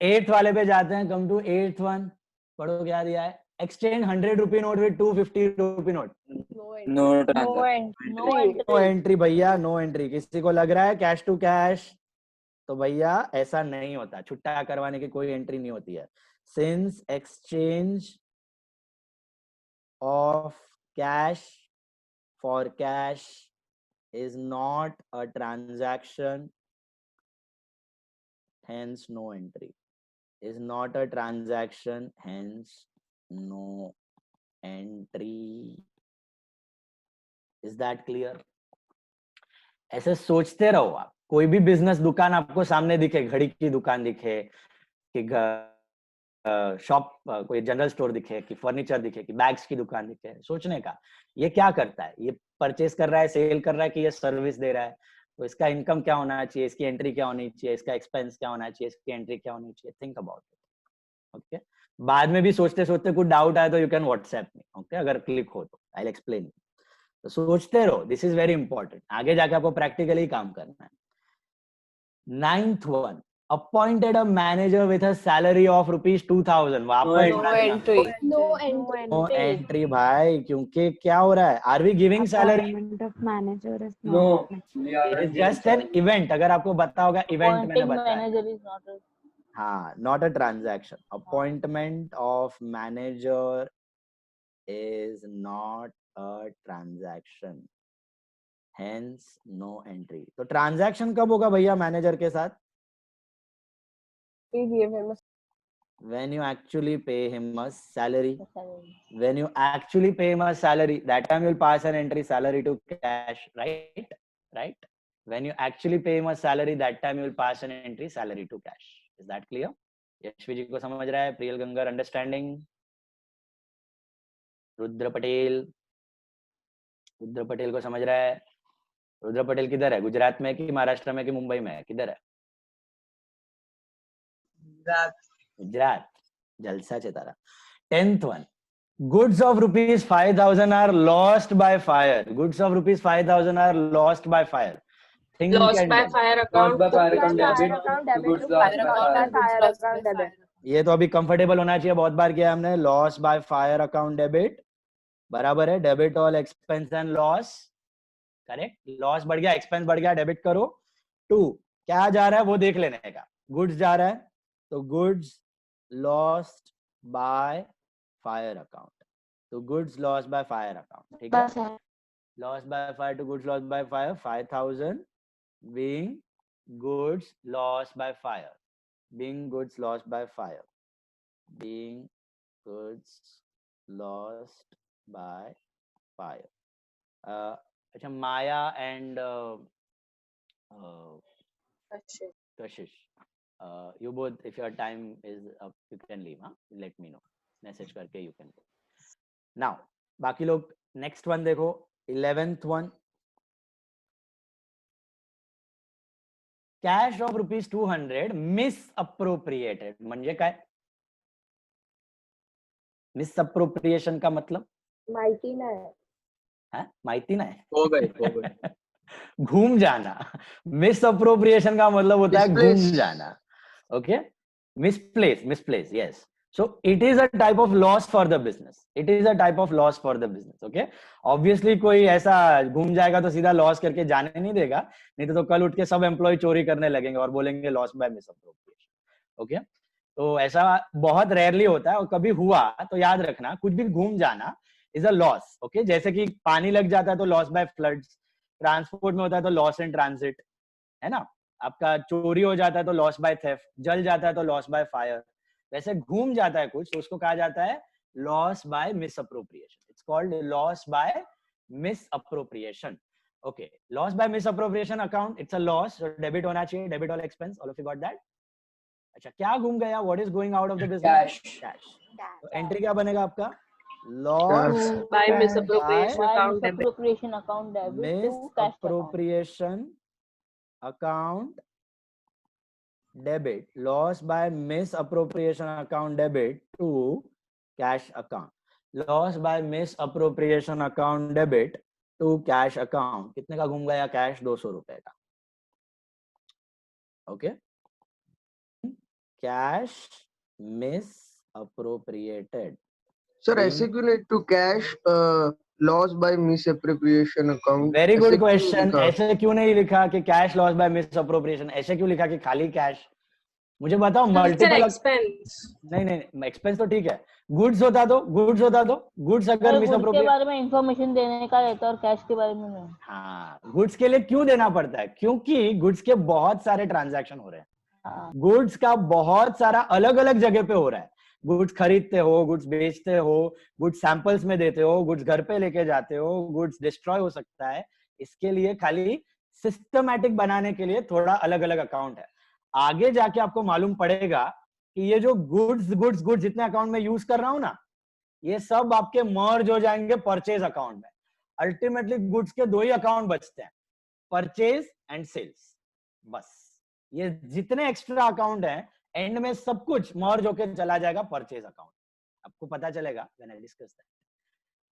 Speaker 1: 8th वाले पे जाते हैं, कम टू 8th वन, पढ़ो क्या दिया है, exchange 100 rupee note with 250 rupee note. No entry भैया, नो एंट्री। किसी को लग रहा है कैश टू कैश, तो भैया ऐसा नहीं होता, छुट्टा करवाने की कोई एंट्री नहीं होती है। Since exchange of cash for cash is not a transaction, hence no entry, is not a transaction, hence no entry. Is that clear? ऐसे सोचते रहो आप, कोई भी बिजनेस दुकान आपको सामने दिखे, घड़ी की दुकान दिखे कि शॉप, कोई जनरल स्टोर दिखे कि फर्नीचर दिखे कि बैग्स की दुकान दिखे, सोचने का ये क्या करता है, ये परचेस कर रहा है, सेल कर रहा है कि ये सर्विस दे रहा है, तो इसका इनकम क्या होना चाहिए, इसकी एंट्री क्या होनी चाहिए, इसका एक्सपेंस क्या होना चाहिए, इसकी एंट्री क्या होनी चाहिए, थिंक अबाउट इट। ओके, बाद में भी सोचते सोचते कुछ डाउट आए तो you can WhatsApp me, okay, अगर क्लिक हो तो आई विल एक्सप्लेन। तो सोचते रहो, दिस इज वेरी इंपॉर्टेंट, आगे जाके आपको प्रैक्टिकली काम करना है। 9th one, appointed a manager with a salary of ₹2000। No entry भाई, क्योंकि क्या हो रहा है, are we giving salary?
Speaker 7: No.
Speaker 1: Just an event, अगर आपको पता होगा इवेंट मैंने बताया, हाँ, not a transaction. Appointment of manager is not a transaction, hence no entry. तो ट्रांजैक्शन कब होगा भैया मैनेजर के साथ? When you actually pay him a salary. When you actually pay him a salary, that time you'll pass an entry salary to cash, right? Right? When you actually pay him a salary, that time you'll pass an entry salary to cash. Is that clear? Yashvi जी को समझ रहा है? Priyal Gangar understanding? Rudra Patel को समझ रहा है? रुद्र पटेल किधर है, गुजरात में कि महाराष्ट्र में कि मुंबई में है, किधर है? गुजरात, जलसा चेतारा। 10th one, goods of ₹5,000 are lost by fire. Goods of ₹5,000 are lost by fire. Think
Speaker 6: Lost by fire account.
Speaker 1: ये तो अभी कंफर्टेबल होना चाहिए, बहुत बार किया हमने। Loss by fire account debit बराबर है debit all expense and loss, correct. Loss बढ़ गया, एक्सपेंस बढ़ गया, डेबिट करो। 2 क्या जा रहा है वो देख लेने का, गुड्स जा रहा है तो goods lost by fire account, तो goods lost by fire account, ठीक है। Loss by fire to goods lost by fire, 5,000 being goods lost by fire, being goods lost by fire, being goods lost by fire. अच्छा, माया and Kashish, you both, if your time is up, you can leave, huh? Let me know, message करके you can go. Now बाकी लोग next one देखो, 11th one, cash of ₹200 misappropriated, म्हणजे काय? Misappropriation का मतलब
Speaker 5: माहिती नाही
Speaker 1: है, माहिती नहीं,
Speaker 7: हो गए
Speaker 1: घूम जाना। मिसअप्रोप्रिएशन का मतलब होता है घूम जाना, okay. Misplace, yes. So it is a type of loss for the business. It is a type of loss for the business. Okay. Obviously कोई ऐसा घूम जाएगा तो सीधा लॉस करके जाने नहीं देगा, नहीं तो कल उठ के सब एम्प्लॉय चोरी करने लगेंगे और बोलेंगे लॉस बाय मिसअप्रोप्रिएशन। ओके, तो ऐसा बहुत रेयरली होता है, और कभी हुआ तो याद रखना, कुछ भी घूम जाना इज अ लॉस। ओके, जैसे कि पानी लग जाता है तो लॉस बाय फ्लड्स, ट्रांसपोर्ट में होता है तो लॉस इन ट्रांजिट, है ना। आपका चोरी हो जाता है तो लॉस बाय थेफ्ट, जल जाता है तो लॉस बाय फायर, वैसे घूम जाता है कुछ तो उसको कहा जाता है loss bye miss appropriation. It's called loss by miss appropriation. Okay, loss by miss appropriation account, it's a loss, so debit होना चाहिए, debit all expense. All of you got that? अच्छा, क्या घूम गया? What is going out of the business? Cash. तो entry क्या बनेगा आपका? Loss
Speaker 6: by misappropriation account debit.
Speaker 4: Misappropriation account debit to cash account.
Speaker 1: misappropriation account debit. Loss by misappropriation account debit to cash account. Loss by misappropriation account debit to cash account. कितने का घूम गया? Cash 200 रुपए का. Okay, cash misappropriated.
Speaker 10: Sir, ऐसे क्यों नहीं to cash loss by misappropriation account?
Speaker 1: Very good question. ऐसे क्यों नहीं लिखा कि cash loss by miss appropriation? ऐसे क्यों लिखा कि खाली कैश? मुझे बताओ. Multiple
Speaker 6: expense.
Speaker 1: नहीं, एक्सपेंस तो ठीक है. गुड्स होता तो गुड्स अगर मिस
Speaker 4: गुड्स के बारे में इंफॉर्मेशन देने का रहता है और कैश के बारे में नहीं.
Speaker 1: हाँ, गुड्स के लिए क्यों देना पड़ता है? क्योंकि गुड्स के बहुत सारे ट्रांजैक्शन हो रहे हैं. गुड्स का बहुत सारा अलग अलग जगह पे हो रहा है. गुड्स खरीदते हो, गुड्स बेचते हो, गुड्स सैंपल्स में देते हो, गुड्स घर पे लेके जाते हो, गुड्स डिस्ट्रॉय हो सकता है. इसके लिए खाली सिस्टमैटिक बनाने के लिए थोड़ा अलग अलग अकाउंट है. आगे जाके आपको मालूम पड़ेगा कि ये जो गुड्स जितने अकाउंट में यूज कर रहा हूं ना, ये सब आपके मर्ज हो जाएंगे परचेज अकाउंट में. अल्टीमेटली गुड्स के 2 ही अकाउंट बचते हैं, परचेज एंड सेल्स. बस ये जितने एक्स्ट्रा अकाउंट हैं एंड में सब कुछ मर्ज होकर चला जाएगा परचेज अकाउंट. आपको पता चलेगा व्हेन आई डिस्कस दैट.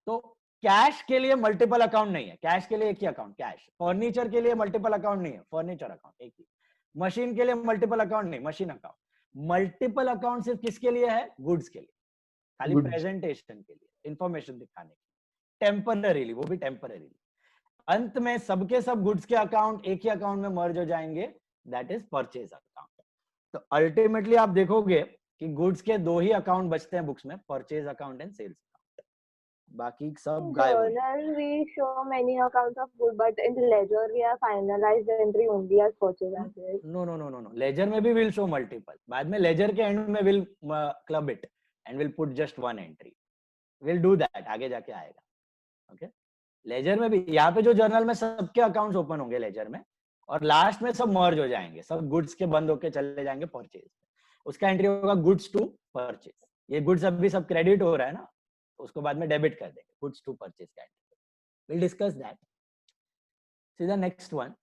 Speaker 1: तो कैश के लिए मल्टीपल अकाउंट नहीं है. कैश के लिए एक ही अकाउंट कैश. फर्नीचर के लिए मल्टीपल अकाउंट नहीं है. फर्नीचर अकाउंट एक ही. मशीन के लिए मल्टीपल अकाउंट नहीं, मशीन अकाउंट. मल्टीपल अकाउंट सिर्फ किसके लिए है? गुड्स के लिए. खाली प्रेजेंटेशन के लिए, इंफॉर्मेशन दिखाने के लिए, टेम्पररीली, वो भी टेम्पररीली. अंत में सबके सब गुड्स के अकाउंट एक ही अकाउंट में मर्ज हो जाएंगे, दैट इज परचेज अकाउंट. तो अल्टीमेटली आप देखोगे कि गुड्स के 2 ही अकाउंट बचते हैं बुक्स में, purchase account and sales account. बाकी सब गायब.
Speaker 5: Journal we show many accounts of good, but in ledger we have finalized the entry only as purchase and sales.
Speaker 1: No. Ledger में भी विल शो मल्टीपल. बाद में laser के and में will club it and will put just 1 entry. Will do that, आगे जाके आएगा. Okay, laser में भी यहाँ पे जो जर्नल में सबके अकाउंट्स ओपन होंगे लेजर में, और लास्ट में सब मर्ज हो जाएंगे, सब गुड्स के बंद होके चले जाएंगे परचेज. उसका एंट्री होगा गुड्स टू परचेज. ये गुड्स अभी सब क्रेडिट हो रहा है ना, उसको बाद में डेबिट कर देंगे. गुड्स टू परचेज का entry. Will discuss that. See the next one.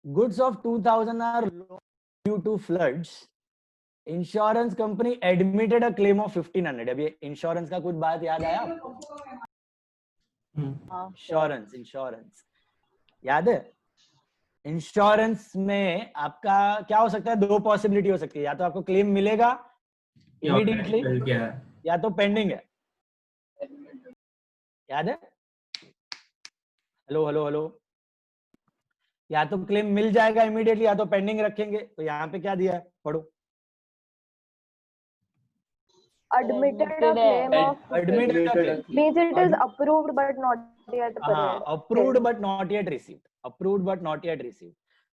Speaker 1: Goods of 2000 are due to floods. Insurance company admitted a claim of 1500. अभी इंश्योरेंस का कुछ बात याद आया आपको? इंश्योरेंस याद है? इंश्योरेंस में आपका क्या हो सकता है? 2 पॉसिबिलिटी हो सकती है. या तो आपको क्लेम मिलेगा इमीडिएटली, या तो पेंडिंग है. याद है? हेलो. या तो क्लेम मिल जाएगा इमीडिएटली, या तो पेंडिंग रखेंगे. तो यहाँ पे क्या दिया है? पढ़ो.
Speaker 5: Admitted a claim of means it is approved but not yet
Speaker 1: approved but not yet received.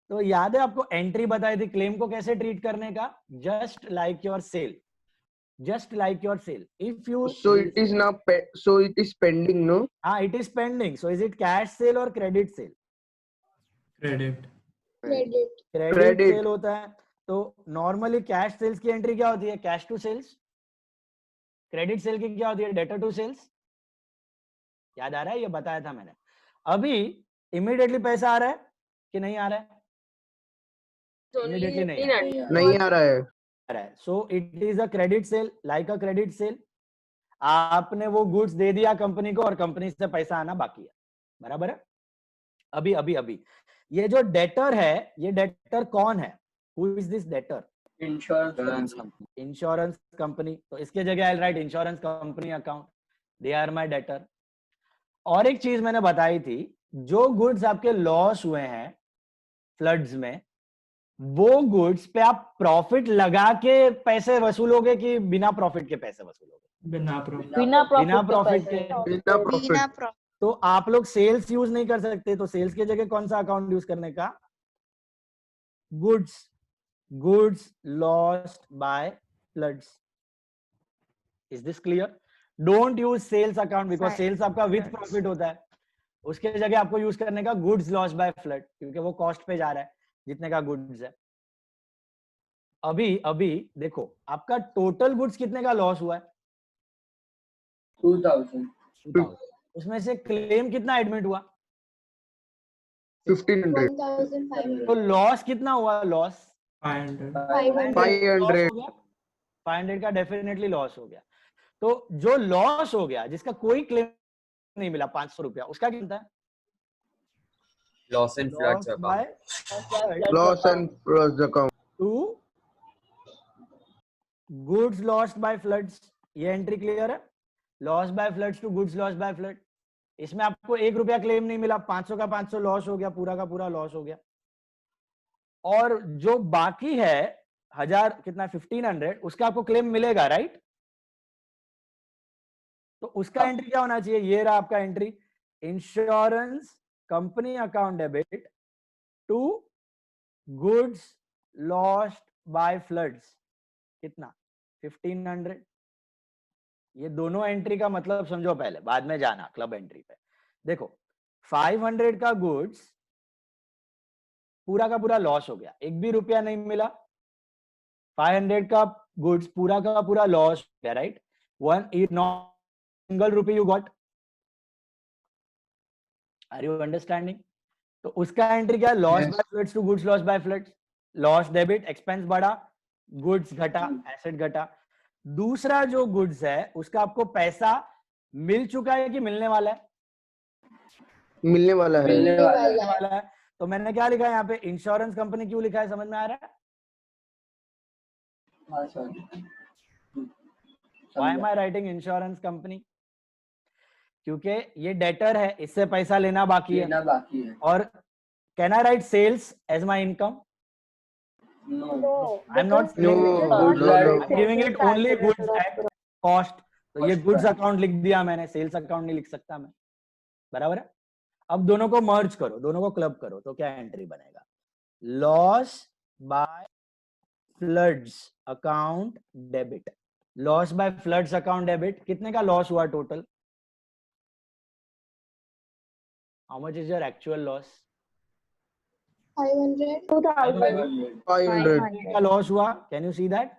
Speaker 1: तो याद है आपको एंट्री बताई थी क्लेम को कैसे ट्रीट करने का? Just like your sale. If you
Speaker 10: so it is now so it is pending, no?
Speaker 1: It is pending. So is it cash sale or credit sale?
Speaker 8: Credit
Speaker 1: sale होता है. तो normally cash sales की entry क्या होती है? Cash to sales. Credit sale की क्या होती है? Debtor to sales. याद आ रहा है? ये बताया था मैंने. अभी इमीडिएटली पैसा आ रहा है कि नहीं आ रहा है? इमीडिएटली
Speaker 10: नहीं आ रहा है.
Speaker 1: So it is a credit sale, like a credit sale. आपने वो गुड्स दे दिया कंपनी को और कंपनी से पैसा आना बाकी है. बराबर है? अभी ये जो डेटर है, ये डेटर कौन है? Who is this debtor? Insurance company. तो इसके जगह I write insurance company account. They are my debtor. और एक चीज मैंने बताई थी, जो गुड्स आपके लॉस हुए हैं फ्लड्स में, वो गुड्स पे आप प्रॉफिट लगा के पैसे वसूलोगे कि बिना प्रॉफिट के पैसे वसूलोगे? बिना प्रॉफिट के. तो आप लोग सेल्स यूज नहीं कर सकते. तो सेल्स की जगह कौन सा अकाउंट यूज करने का? Goods. goods lost by floods. Is this clear? Don't use sales account because sales आपका with profit होता है. उसके जगह आपको यूज करने का goods lost by flood क्योंकि वो कॉस्ट पे जा रहा है जितने का गुड्स है. अभी देखो आपका टोटल गुड्स कितने का लॉस हुआ है?
Speaker 7: 2000.
Speaker 1: उसमें से क्लेम कितना एडमिट हुआ?
Speaker 10: 1500.
Speaker 1: तो लॉस कितना हुआ? लॉस
Speaker 10: 500.
Speaker 1: 500 का डेफिनेटली लॉस हो गया. तो जो लॉस हो गया जिसका कोई क्लेम नहीं मिला 500 रुपया, उसका कितना है?
Speaker 7: Loss and floods account.
Speaker 10: Loss and floods account.
Speaker 1: To goods lost by floods. ये एंट्री क्लियर है? Loss by floods to goods lost by flood. इसमें आपको 1 रुपया क्लेम नहीं मिला, 500 का 500 लॉस हो गया, पूरा का पूरा लॉस हो गया. और जो बाकी है 1000 कितना 1500 उसका आपको क्लेम मिलेगा, राइट? तो उसका एंट्री क्या होना चाहिए? ये रहा आपका entry, insurance company account debit to goods lost by floods. कितना? 1500. ये दोनों एंट्री का मतलब समझो पहले, बाद में जाना क्लब एंट्री पे. देखो 500 का गुड्स पूरा का पूरा लॉस हो गया, 1 भी रुपया नहीं मिला. 500 का गुड्स पूरा का पूरा लॉस हो गया, right? 1 single rupee you got. Are you understanding? तो उसका एंट्री क्या? Loss by floods to goods loss by floods. Loss debit, expense बढ़ा, गुड्स घटा, एसेट घटा. दूसरा जो गुड्स है उसका आपको पैसा मिल चुका है कि मिलने वाला है?
Speaker 10: मिलने वाला है.
Speaker 7: मिलने वाला
Speaker 1: है. तो मैंने क्या लिखा है यहाँ पे? Insurance company. क्यों लिखा है? समझ में आ रहा है? Why am I writing insurance company? क्योंकि ये डेटर है, इससे पैसा लेना बाकी है. और can I write sales as my income?
Speaker 5: No.
Speaker 1: I'm not I'm giving it only goods at cost. तो ये गुड्स अकाउंट लिख दिया मैंने, सेल्स अकाउंट नहीं लिख सकता मैं. बराबर है? अब दोनों को मर्ज करो, दोनों को क्लब करो, तो क्या एंट्री बनेगा? Loss by floods account debit. Loss by floods account debit. कितने का लॉस हुआ टोटल? How much is your actual loss?
Speaker 2: 500.
Speaker 10: 500
Speaker 1: का लॉस हुआ. Can you see that?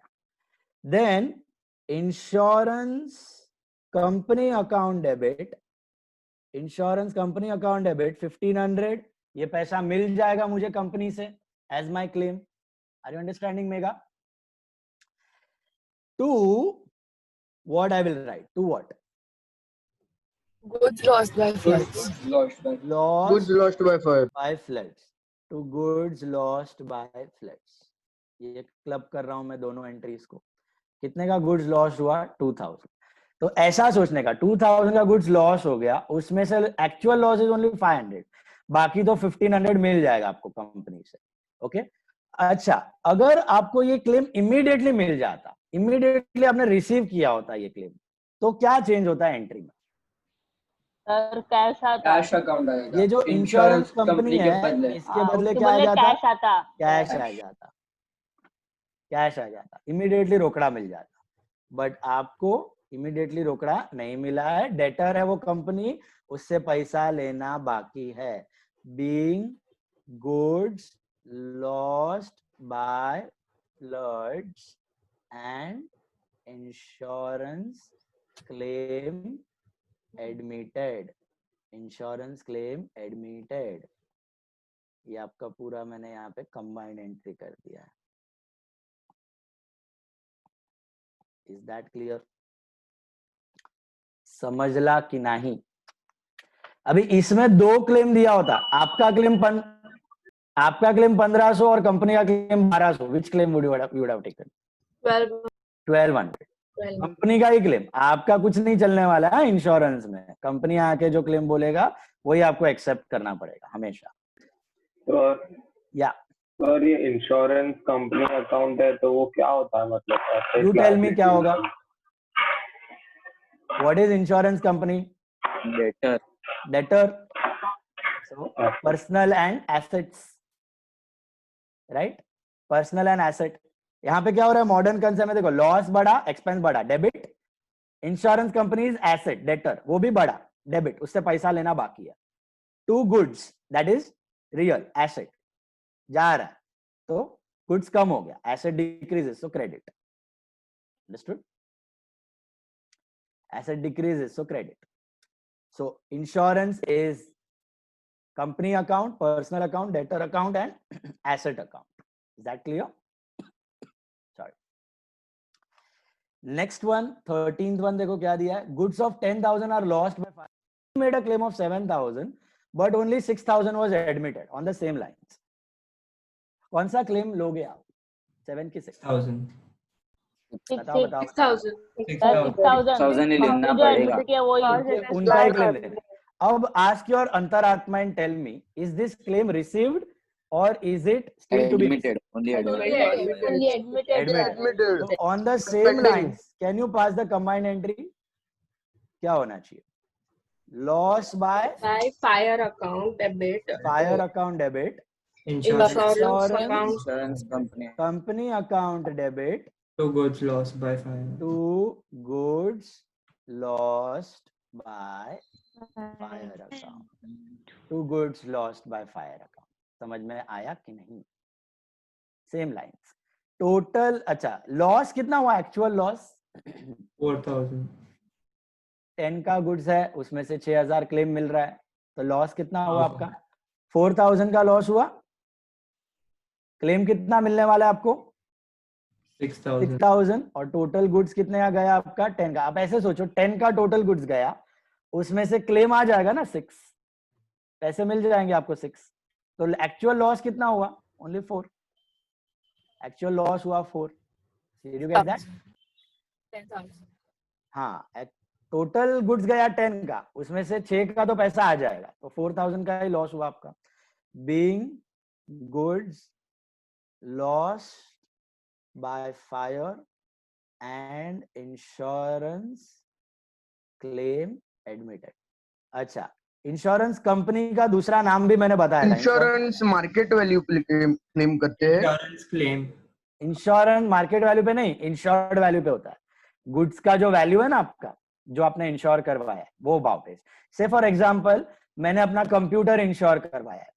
Speaker 1: Then insurance company account debit. Insurance company account debit 1500. ये पैसा मिल जाएगा मुझे कंपनी से as my claim. Are you understanding mega? To what I will write? To what?
Speaker 6: Goods lost by floods.
Speaker 10: goods lost by fire.
Speaker 1: by floods. To goods lost by floods. ये club कर रहा हूं मैं दोनों एंट्रीज को. कितने का goods loss हुआ? 2000. तो ऐसा सोचने का 2000 का गुड्स लॉस हो गया, उसमें से एक्चुअल लॉस इज ओनली 500, बाकी तो 1500 मिल जाएगा आपको कंपनी से. ओके अच्छा, अगर आपको ये क्लेम इमीडिएटली मिल जाता, इमीडिएटली आपने रिसीव किया होता ये क्लेम, तो क्या चेंज होता है एंट्री में?
Speaker 4: सर कैश आता.
Speaker 7: कैश अकाउंट आएगा.
Speaker 1: ये जो इंश्योरेंस कंपनी है इसके बदले क्या आ जाता?
Speaker 4: कैश आता.
Speaker 1: कैश आ जाता. कैश आ जाता, इमीडिएटली रोकड़ा मिल जाता. बट आपको इमीडिएटली रोकड़ा नहीं मिला है. डेटर है वो कंपनी, उससे पैसा लेना बाकी है. Being goods lost by floods and insurance claim admitted. Insurance claim admitted. ये आपका पूरा मैंने यहाँ पे कंबाइंड एंट्री कर दिया है. Is that clear? समझला कि नहीं? अभी इसमें 2 क्लेम दिया होता. आपका क्लेम 1500 और कंपनी का claim 1200. Which claim would you have taken? 1200. Company का ही क्लेम. आपका कुछ नहीं चलने वाला है इंश्योरेंस में. कंपनी आके जो क्लेम बोलेगा वही आपको एक्सेप्ट करना पड़ेगा हमेशा. या
Speaker 11: और ये इंश्योरेंस कंपनी अकाउंट है तो वो क्या होता है? मतलब
Speaker 1: यू टेल मी क्या होगा? What is insurance company?
Speaker 3: Debtor.
Speaker 1: Debtor. So personal and assets, right? Personal and asset. यहाँ पे क्या हो रहा है मॉडर्न कंसेप्ट में, देखो लॉस बढ़ा एक्सपेंस बढ़ा, debit. Insurance companies asset debtor, वो भी बढ़ा, डेबिट, उससे पैसा लेना बाकी है। To goods that is real asset जा रहा है, तो गुड्स कम हो गया, asset decreases so credit. Understood? Asset decreases so credit. So insurance is company account, personal account, debtor account and asset account. Is that clear? Sorry. Next one, 13th one देखो क्या दिया है, goods of 10,000 are lost by 5. You made a claim of 7,000 but only 6,000 was admitted on the same lines. कौन सा claim लोगे आप? 7 की 6,000?
Speaker 3: 6,000 ही लेना पड़ेगा।
Speaker 1: उनका ही claim लेना। अब ask your अंतरात्मा and tell me, is this claim received or is it still to be
Speaker 3: admitted? Only admitted.
Speaker 1: Admitted. So on the same lines, can you pass the combined entry? क्या होना चाहिए? Loss by
Speaker 6: fire account debit.
Speaker 1: Fire account debit.
Speaker 3: Insurance
Speaker 1: company account debit.
Speaker 8: Two goods lost by fire.
Speaker 1: Two goods lost by fire account. Two goods lost by fire account. समझ में आया कि नहीं? Same lines. Total, अच्छा loss कितना हुआ actual loss?
Speaker 8: 4,000।
Speaker 1: 10 का goods है, उसमें से 6,000 क्लेम मिल रहा है, तो लॉस कितना हुआ आपका? 4,000 का लॉस हुआ। क्लेम कितना मिलने वाला है आपको? 6,000। और टोटल गुड्स कितने का गया आपका? 10 का। आप ऐसे सोचो 10 का टोटल गुड्स गया, उसमें से क्लेम आ जाएगा ना 6, पैसे मिल जाएंगे आपको 6, तो एक्चुअल लॉस कितना हुआ? ओनली 4। एक्चुअल लॉस हुआ 4। Did you get that?
Speaker 6: 10,000.
Speaker 1: हाँ, टोटल गुड्स गया 10 का, उसमें से 6 का तो पैसा आ जाएगा, तो 4,000 का ही लॉस हुआ आपका। Being goods loss by fire and insurance claim admitted. अच्छा, इंश्योरेंस कंपनी का दूसरा नाम भी मैंने बताया था।
Speaker 10: इंश्योरेंस मार्केट वैल्यू पे क्लेम करते हैं।
Speaker 8: Insurance claim,
Speaker 1: insurance market value पे नहीं, इंश्योर्ड वैल्यू पे होता है। गुड्स का जो वैल्यू है ना आपका, जो आपने इंश्योर करवाया है, वो भाव पे। से फॉर एग्जांपल मैंने अपना कंप्यूटर इंश्योर करवाया है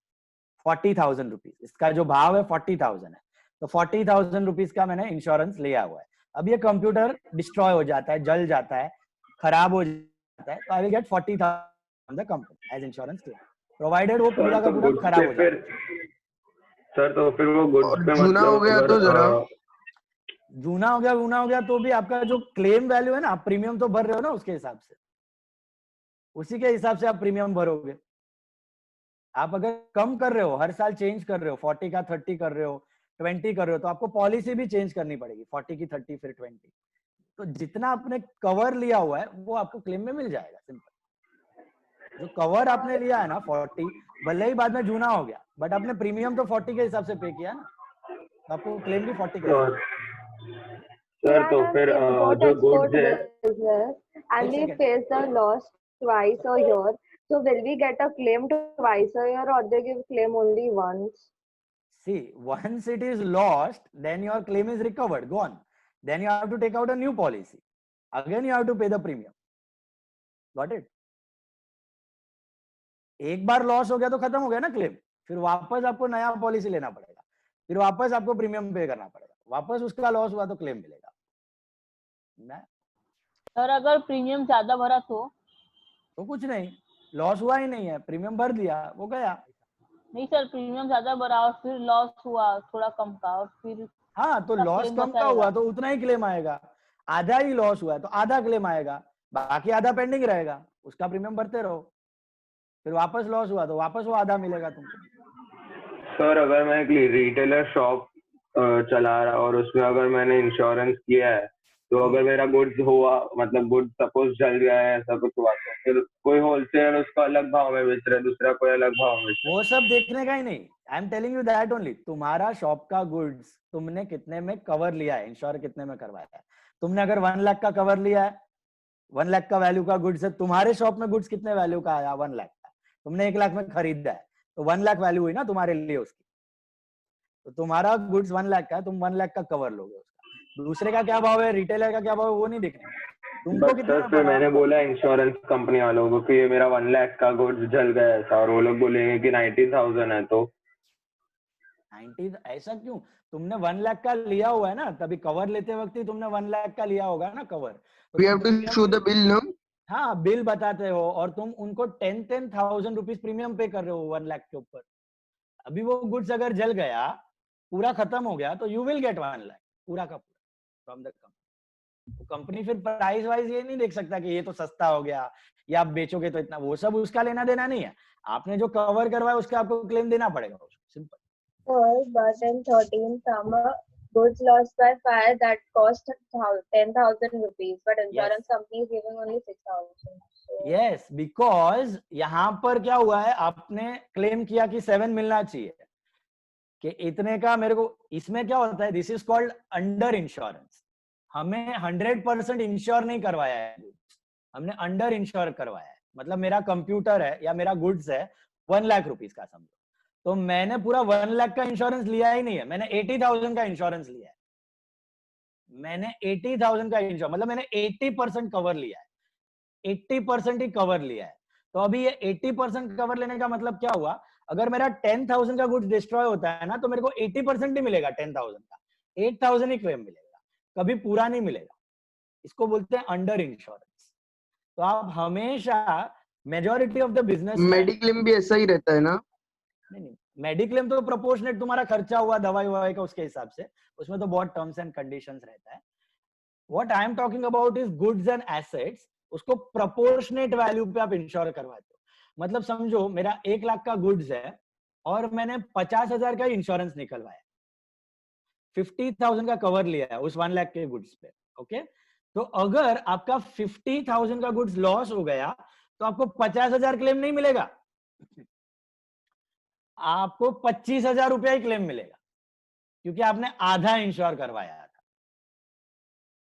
Speaker 1: 40,000 रुपीज, इसका जो भाव है 40,000 है, तो 40,000 रुपीज का मैंने इंश्योरेंस लिया हुआ है। अब ये कंप्यूटर डिस्ट्रॉय हो जाता है, जल जाता है, खराब हो जाता है, तो I will get 40,000 from the company as insurance claim, provided वो पूरा का पूरा खराब हो जाए।
Speaker 11: सर तो फिर वो गुड्स पे
Speaker 10: जूना हो गया तो जरा
Speaker 1: जूना हो गया तो भी आपका जो क्लेम वैल्यू है ना, आप प्रीमियम तो भर रहे हो ना, उसके हिसाब से, उसी के हिसाब से आप प्रीमियम भरोगे। आप अगर कम कर रहे हो, हर साल चेंज कर रहे हो, 40 का 30 कर रहे हो, 20 कर रहे हो, तो आपको पॉलिसी भी चेंज करनी पड़ेगी, 40 की 30 फिर 20। तो जितना आपने कवर लिया हुआ है वो आपको क्लेम में मिल जाएगा। सिंपल, जो कवर आपने लिया है ना 40, भले ही बाद में जूना हो गया, बट आपने प्रीमियम तो 40 के हिसाब से पे किया ना, तो आपको क्लेम भी 40 के हिसाब से।
Speaker 11: सर तो फिर जो गुड्स है
Speaker 5: and we face the loss twice a year, so will we get a claim twice a year or they give claim only once?
Speaker 1: See, once it is lost, then your claim is recovered, gone. Then you have to take out a new policy. Again, you have to pay the premium. Got it? एक बार loss हो गया तो खत्म हो गया ना claim, फिर वापस आपको नया पॉलिसी लेना पड़ेगा, फिर वापस आपको प्रीमियम पे करना पड़ेगा, वापस उसका लॉस हुआ तो क्लेम मिलेगा।
Speaker 4: सर अगर प्रीमियम ज्यादा भरा तो
Speaker 1: कुछ नहीं, लॉस हुआ ही नहीं है, प्रीमियम भर दिया, वो गया।
Speaker 4: नहीं सर, प्रीमियम ज्यादा भरा और फिर लॉस हुआ थोड़ा कम का, और फिर
Speaker 1: हाँ, तो लॉस कम का हुआ तो उतना ही क्लेम आएगा, आधा ही लॉस हुआ है तो आधा क्लेम आएगा, बाकी आधा पेंडिंग रहेगा, उसका प्रीमियम भरते रहो, फिर वापस लॉस हुआ तो वापस वो आधा मिलेगा तुमको।
Speaker 11: सर अगर मैं एक रिटेलर शॉप चला रहा और उसमें अगर मैंने इंश्योरेंस किया है, तो अगर मेरा गुड्स हुआ, मतलब गुड्स सपोज जल गया है, ऐसा कुछ हुआ, तो फिर कोई होलसेलर उसको अलग भाव में बेच रहा है, दूसरा कोई अलग भाव में बेच रहा है,
Speaker 1: वो सब देखने का ही नहीं। I am telling you that only, तुम्हारा शॉप का गुड्स तुमने कितने में कवर लिया है, इंश्योर कितने में करवाया है। तुमने अगर 1 लाख का कवर लिया है, 1 लाख का वैल्यू का गुड्स है, तुम्हारे शॉप में गुड्स कितने वैल्यू का आया? 1 लाख का। तुमने 1 लाख में खरीदा है, तो 1 लाख वैल्यू हुई ना तुम्हारे लिए उसकी। तो तुम्हारा गुड्स 1 लाख का, तुम 1 लाख का कवर लोगे उसका, दूसरे का क्या भाव है, रिटेलर का क्या भाव है वो नहीं देखना तुमको।
Speaker 11: बट
Speaker 1: कितना
Speaker 11: सर फिर मैंने बोला इंश्योरेंस कंपनी वालों को कि ये मेरा 1 लाख का गुड्स जल गया ऐसा, और वो लोग बोलेंगे कि 90,000 है, तो
Speaker 1: 90 ऐसा क्यों? तुमने 1 लाख का लिया हुआ है ना, तभी कवर लेते वक्त ही तुमने 1 लाख का लिया होगा ना कवर, तो
Speaker 10: We have to show the bill, no?
Speaker 1: हाँ बिल बताते हो, और तुम उनको 10,000 रुपीज प्रीमियम पे कर रहे हो 1 लाख के ऊपर। अभी वो गुड्स अगर जल गया, पूरा खत्म हो गया, तो यू विल गेट 1 लाख पूरा का पूरा फ्रॉम द कंपनी। तो कंपनी फिर प्राइस वाइज ये नहीं देख सकता कि ये तो सस्ता हो गया या आप बेचोगे तो इतना, वो सब उसका लेना देना नहीं है। आपने जो कवर करवाया उसका आपको क्लेम देना पड़ेगा उसको, simple.
Speaker 5: But in 13th summer, goods lost by fire that cost 10,000 rupees, but insurance company is giving only 6,000.
Speaker 1: Yes, because यहाँ पर क्या हुआ है, आपने क्लेम किया कि 7 मिलना चाहिए, कि इतने का मेरे को। इसमें क्या होता है, this is called under insurance. हमें 100% इंश्योर नहीं करवाया है, हमने अंडर इंश्योर करवाया है। मतलब मेरा कंप्यूटर है या मेरा गुड्स है 1 लाख रुपीज का समझो, तो मैंने पूरा 1 लाख का इंश्योरेंस लिया ही नहीं है, मैंने 80,000 का इंश्योरेंस लिया है। मैंने 80,000 का इंश्योरेंस मतलब मैंने 80% कवर लिया है, 80% ही कवर लिया है। तो अभी ये 80% कवर लेने का मतलब क्या हुआ, अगर मेरा 10,000 का गुड्स डिस्ट्रॉय होता है ना, तो मेरे को 80% ही मिलेगा 10,000 का, 8,000 ही क्लेम मिलेगा, कभी पूरा नहीं मिलेगा। इसको बोलते हैं अंडर इंश्योरेंस। तो आप हमेशा majority of the business,
Speaker 10: mediclaim भी ऐसा ही रहता है ना?
Speaker 1: नहीं, मेडिक्लेम तो प्रोपोर्शनेट तुम्हारा खर्चा हुआ दवाई ववाई का उसके हिसाब से, उसमें तो बहुत टर्म्स एंड कंडीशंस रहता है। What I am talking about is goods and assets, उसको प्रोपोर्शनेट वैल्यू पे आप इंश्योर करवाते हो। मतलब समझो मेरा 1 लाख का गुड्स है और मैंने 50,000 का इंश्योरेंस निकलवाया, 50,000 का कवर लिया है उस 1 लाख के गुड्स पे, ओके। तो अगर आपका 50,000 का गुड्स लॉस हो गया तो आपको 50,000 क्लेम नहीं मिलेगा, आपको 25,000 रुपया ही क्लेम मिलेगा, क्योंकि आपने आधा इंश्योर करवाया था,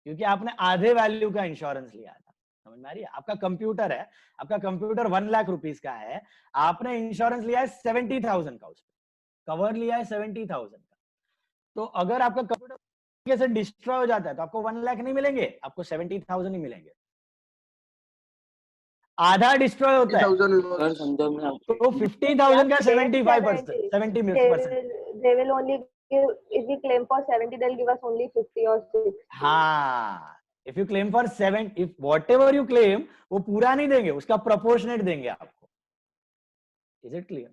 Speaker 1: क्योंकि आपने आधे वैल्यू का इंश्योरेंस लिया था। समझ में आ रही है? आपका कंप्यूटर है, आपका कंप्यूटर 1 लाख रुपीस का है, आपने इंश्योरेंस लिया है 70,000 का, उस पर कवर लिया है 70,000 का। तो अगर आपका कंप्यूटर से डिस्ट्रॉय हो जाता है तो आपको 1 लाख नहीं मिलेंगे, आपको 70,000 ही मिलेंगे। आधा डिस्ट्रॉय होता है तो 50,000 का 75%, 70%।
Speaker 5: They will only give, if we claim for 70, they'll give us only 50 or 60.
Speaker 1: हाँ, if you claim for 7, if whatever you claim, वो पूरा नहीं देंगे, उसका प्रोपोर्शनेट देंगे आपको। Is it clear?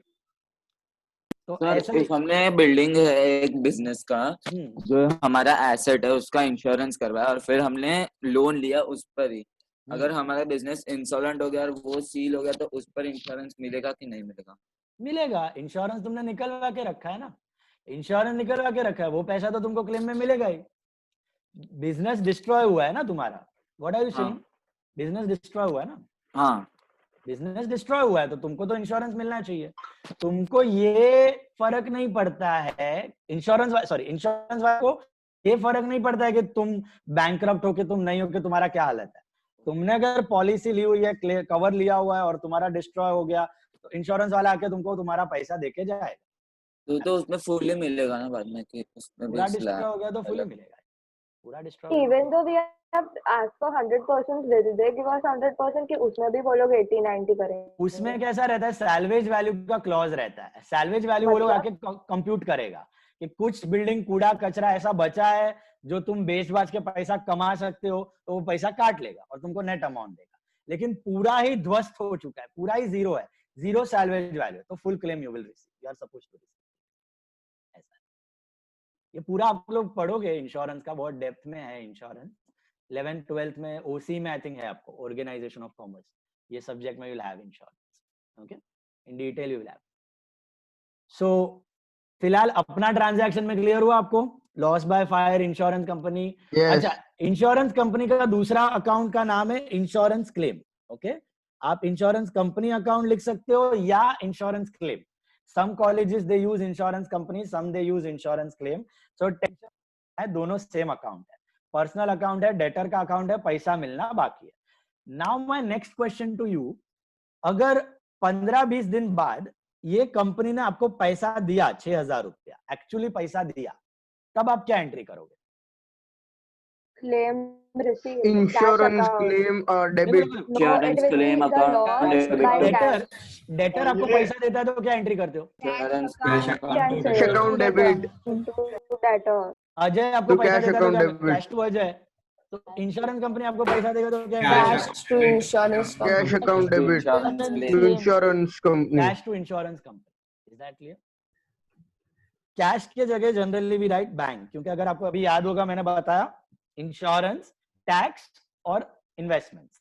Speaker 1: तो ऐसा
Speaker 3: इफ हमने बिल्डिंग है एक बिजनेस का, जो हमारा एसेट है उसका इंश्योरेंस करवाया और फिर हमने लोन लिया उस पर ही, अगर हमारा बिजनेस इंसॉल्वेंट हो गया और वो सील हो गया तो उस पर इंश्योरेंस मिलेगा कि नहीं मिलेगा?
Speaker 1: मिलेगा। इंश्योरेंस तुमने निकलवा के रखा है ना, इंश्योरेंस निकलवा के रखा है, वो पैसा तो तुमको क्लेम में मिलेगा ही। बिजनेस डिस्ट्रॉय हुआ है ना तुम्हारा, what are you saying? Business destroy हुआ है ना?
Speaker 3: हाँ,
Speaker 1: बिजनेस डिस्ट्रॉय हुआ है तो तुमको तो इंश्योरेंस मिलना चाहिए। तुमको ये फर्क नहीं पड़ता है, इंश्योरेंस वाले को ये फर्क नहीं पड़ता है कि तुम बैंकरप्ट हो के तुम नहीं हो के तुम्हारा क्या हालत है। तुमने अगर पॉलिसी ली हुई है, कवर लिया हुआ है और तुम्हारा डिस्ट्रॉय हो गया, तो इंश्योरेंस वाला आके तुमको तुम्हारा पैसा देके जाएगा।
Speaker 3: तो उसमें फुली मिलेगा ना बाद में, कि उसमें
Speaker 1: पूरा डिस्ट्रॉय हो गया तो फुली मिलेगा, पूरा destroy.
Speaker 5: Even though we have asked for 100%, they give us 100% कि उसमें भी वो लोग 80-90 करेंगे।
Speaker 1: उसमें कैसा रहता है, सैल्वेज वैल्यू का क्लॉज रहता है। सैल्वेज वैल्यू वो लोग आके कंप्यूट करेगा कि कुछ बिल्डिंग कूड़ा कचरा ऐसा बचा है जो तुम बेच बाच के पैसा कमा सकते हो, तो वो पैसा काट लेगा और तुमको नेट अमाउंट देगा। लेकिन पूरा ही ध्वस्त हो चुका है, पूरा ही जीरो है, जीरो सैल्वेज वैल्यू, तो full claim you will receive, you are supposed to receive. ऐसा ये पूरा आप लोग पढ़ोगे इंश्योरेंस का, बहुत डेप्थ में है इंश्योरेंस। 11th 12th में ओसी में आई थिंक है आपको, ऑर्गेनाइजेशन ऑफ कॉमर्स, ये सब्जेक्ट में you will have insurance, okay, in detail you will have. So फिलहाल अपना ट्रांजैक्शन में क्लियर हुआ आपको, loss by fire, insurance company. अच्छा, इंश्योरेंस कंपनी का दूसरा अकाउंट का नाम है इंश्योरेंस क्लेम, ओके। आप इंश्योरेंस कंपनी अकाउंट लिख सकते हो या insurance claim. Some colleges they use insurance company, some they use insurance claim. So tension है, दोनों सेम अकाउंट है, पर्सनल अकाउंट है, डेटर का अकाउंट है, पैसा मिलना बाकी है। Now my next question to you, अगर 15-20 दिन बाद ये कंपनी ने आपको पैसा दिया 6,000 रुपया, एक्चुअली पैसा दिया, तब आप क्या एंट्री करोगे?
Speaker 5: Claim received.
Speaker 10: Insurance
Speaker 5: cash account.
Speaker 10: claim debit.
Speaker 5: No, it will be the loss by
Speaker 1: debtor
Speaker 5: cash.
Speaker 1: Debtor आपको पैसा देता है तो क्या एंट्री करते हो?
Speaker 10: Cash account debit.
Speaker 5: To debtor.
Speaker 1: Ajay आपको
Speaker 10: To
Speaker 1: पैसा
Speaker 10: cash
Speaker 1: देता है तो
Speaker 10: account
Speaker 1: क्या?
Speaker 10: debit.
Speaker 1: Cash to Ajay. तो इंश्योरेंस कंपनी आपको पैसा देगा तो क्या?
Speaker 8: Cash
Speaker 6: to insurance
Speaker 10: Cash account debit. To insurance company.
Speaker 1: Cash to insurance company. Is that clear? Cash के जगह जनरली वी राइट बैंक, क्योंकि अगर आपको अभी याद होगा मैंने बताया इंश्योरेंस, टैक्स और इन्वेस्टमेंट्स,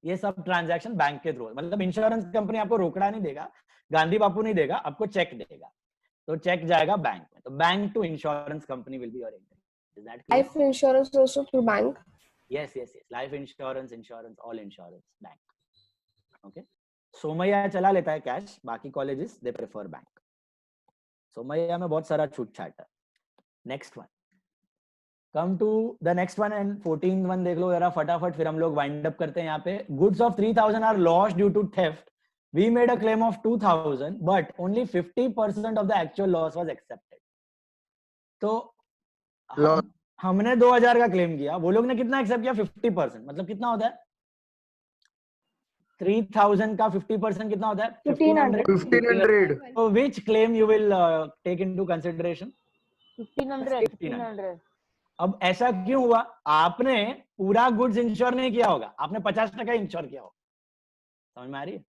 Speaker 1: ये सब ट्रांजैक्शन बैंक के थ्रू, मतलब इंश्योरेंस कंपनी आपको रोकड़ा नहीं देगा, गांधी बापू नहीं देगा, आपको चेक देगा, तो चेक जाएगा बैंक में, तो bank to insurance company will be your entry. Is that clear?
Speaker 6: Life insurance also through bank.
Speaker 1: Yes, yes, yes. Life insurance, all insurance, bank. Okay. Somaiya चला लेता है कैश, बाकी colleges they prefer bank. Somaiya में बहुत सारा छूट छाट है। Next one, come to the next one and 14th one देख लो जरा फटाफट, फिर हम लोग वाइंड अप करते हैं यहाँ पे। Goods of 3,000 are lost due to theft, we made a claim of 2,000 but only 50% of the actual loss was accepted. तो हमने 2,000 का क्लेम किया, वो लोग ने कितना एक्सेप्ट किया? 50%, मतलब कितना होता है? 3,000 का 50% कितना होता है?
Speaker 10: 1,500.
Speaker 1: So which claim you will take into consideration?
Speaker 4: 1500।
Speaker 1: अब ऐसा क्यों हुआ? आपने पूरा गुड्स इंश्योर नहीं किया होगा, आपने 50% इंश्योर किया होगा। समझ में आ रही है?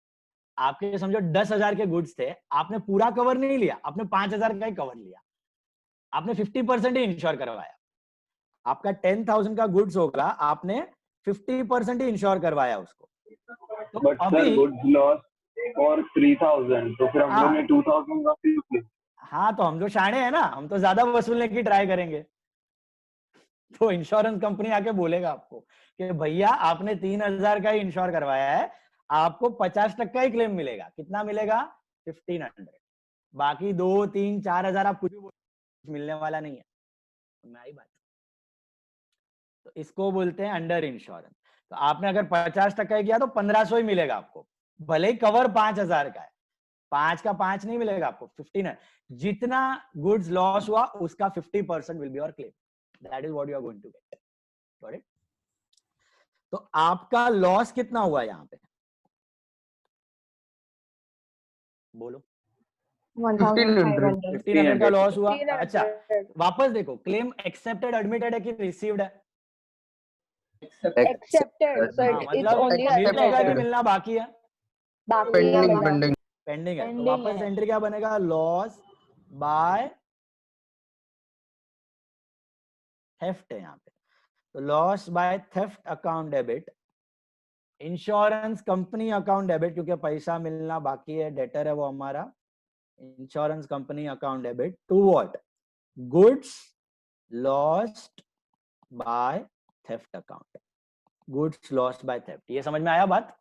Speaker 1: आपके समझो 10,000 के गुड्स थे, आपने पूरा कवर नहीं लिया, आपने 5,000 का ही कवर लिया, आपने 50% ही इंश्योर करवाया। आपका 10,000 का गुड्स होगा, आपने 50% ही इंश्योर करवाया उसको। तो
Speaker 11: बट सर गुड्स लॉस और 3,000, तो फिर हम लोग ने 2,000 का क्यों किया?
Speaker 1: हाँ, तो हम जो शाणे हैं ना, हम तो ज्यादा वसूलने की ट्राई करेंगे। तो इंश्योरेंस कंपनी आके बोलेगा आपको कि भैया आपने 3,000 का ही इंश्योर करवाया है, आपको 50% ही क्लेम मिलेगा। कितना मिलेगा? 1,500। बाकी 2, 3, 4,000 आप कुछ भी मिलने वाला नहीं है। मैं आई बात, तो इसको बोलते हैं अंडर इंश्योरेंस। तो आपने अगर 50% किया तो 1,500 ही मिलेगा आपको, भले ही कवर 5,000 का है, 5 का 5 नहीं मिलेगा आपको, 15 है। जितना गुड्स लॉस हुआ उसका 50% will be your claim. That is what you are going to get. Got it? तो आपका लॉस कितना हुआ यहाँ पे? बोलो। 1,500 का लॉस हुआ। अच्छा, वापस देखो, क्लेम एक्सेप्टेड, एडमिटेड है कि रिसीव्ड है?
Speaker 5: Accepted. So it's only
Speaker 1: मिलेगा कि मिलना बाकी है? पेंडिंग है। तो वापस एंट्री क्या बनेगा? लॉस बाय थेफ्ट है यहाँ पे। तो loss by theft account debit, insurance company account debit, क्योंकि पैसा मिलना बाकी है, डेटर है वो हमारा, insurance company account debit to what? Goods lost by theft account. Goods lost by theft, ये समझ में आया बात?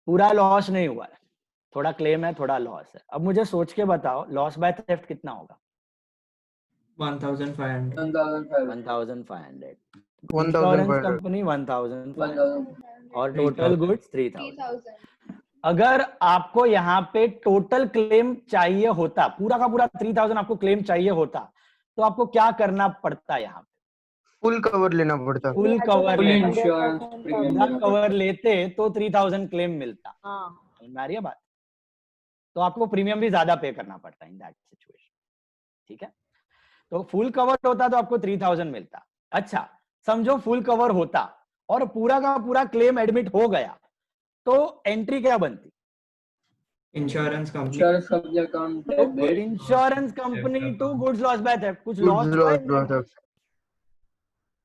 Speaker 1: पूरा लॉस नहीं हुआ है, थोड़ा क्लेम है, थोड़ा लॉस है। अब मुझे सोच के बताओ लॉस बाय थेफ्ट कितना होगा?
Speaker 8: 1,500।
Speaker 1: 1,500। इंश्योरेंस कंपनी 1,500 और टोटल गुड्स 3,000। अगर आपको यहाँ पे टोटल क्लेम चाहिए होता, पूरा का पूरा 3,000 आपको क्लेम चाहिए होता, तो आपको क्या करना पड़ता? यहाँ पे
Speaker 10: फुल कवर लेना पड़ता।
Speaker 1: फुल कवर कवर लेते तो 3,000 क्लेम मिलता। समझ में आ रही है बात? तो आपको प्रीमियम भी ज्यादा पे करना पड़ता है इन दैट सिचुएशन। ठीक है, तो फुल कवर होता तो आपको 3,000 मिलता। अच्छा, समझो फुल कवर होता और पूरा का पूरा क्लेम एडमिट हो गया, तो एंट्री क्या बनती?
Speaker 8: Insurance company
Speaker 1: insurance company to goods loss by theft. कुछ लॉस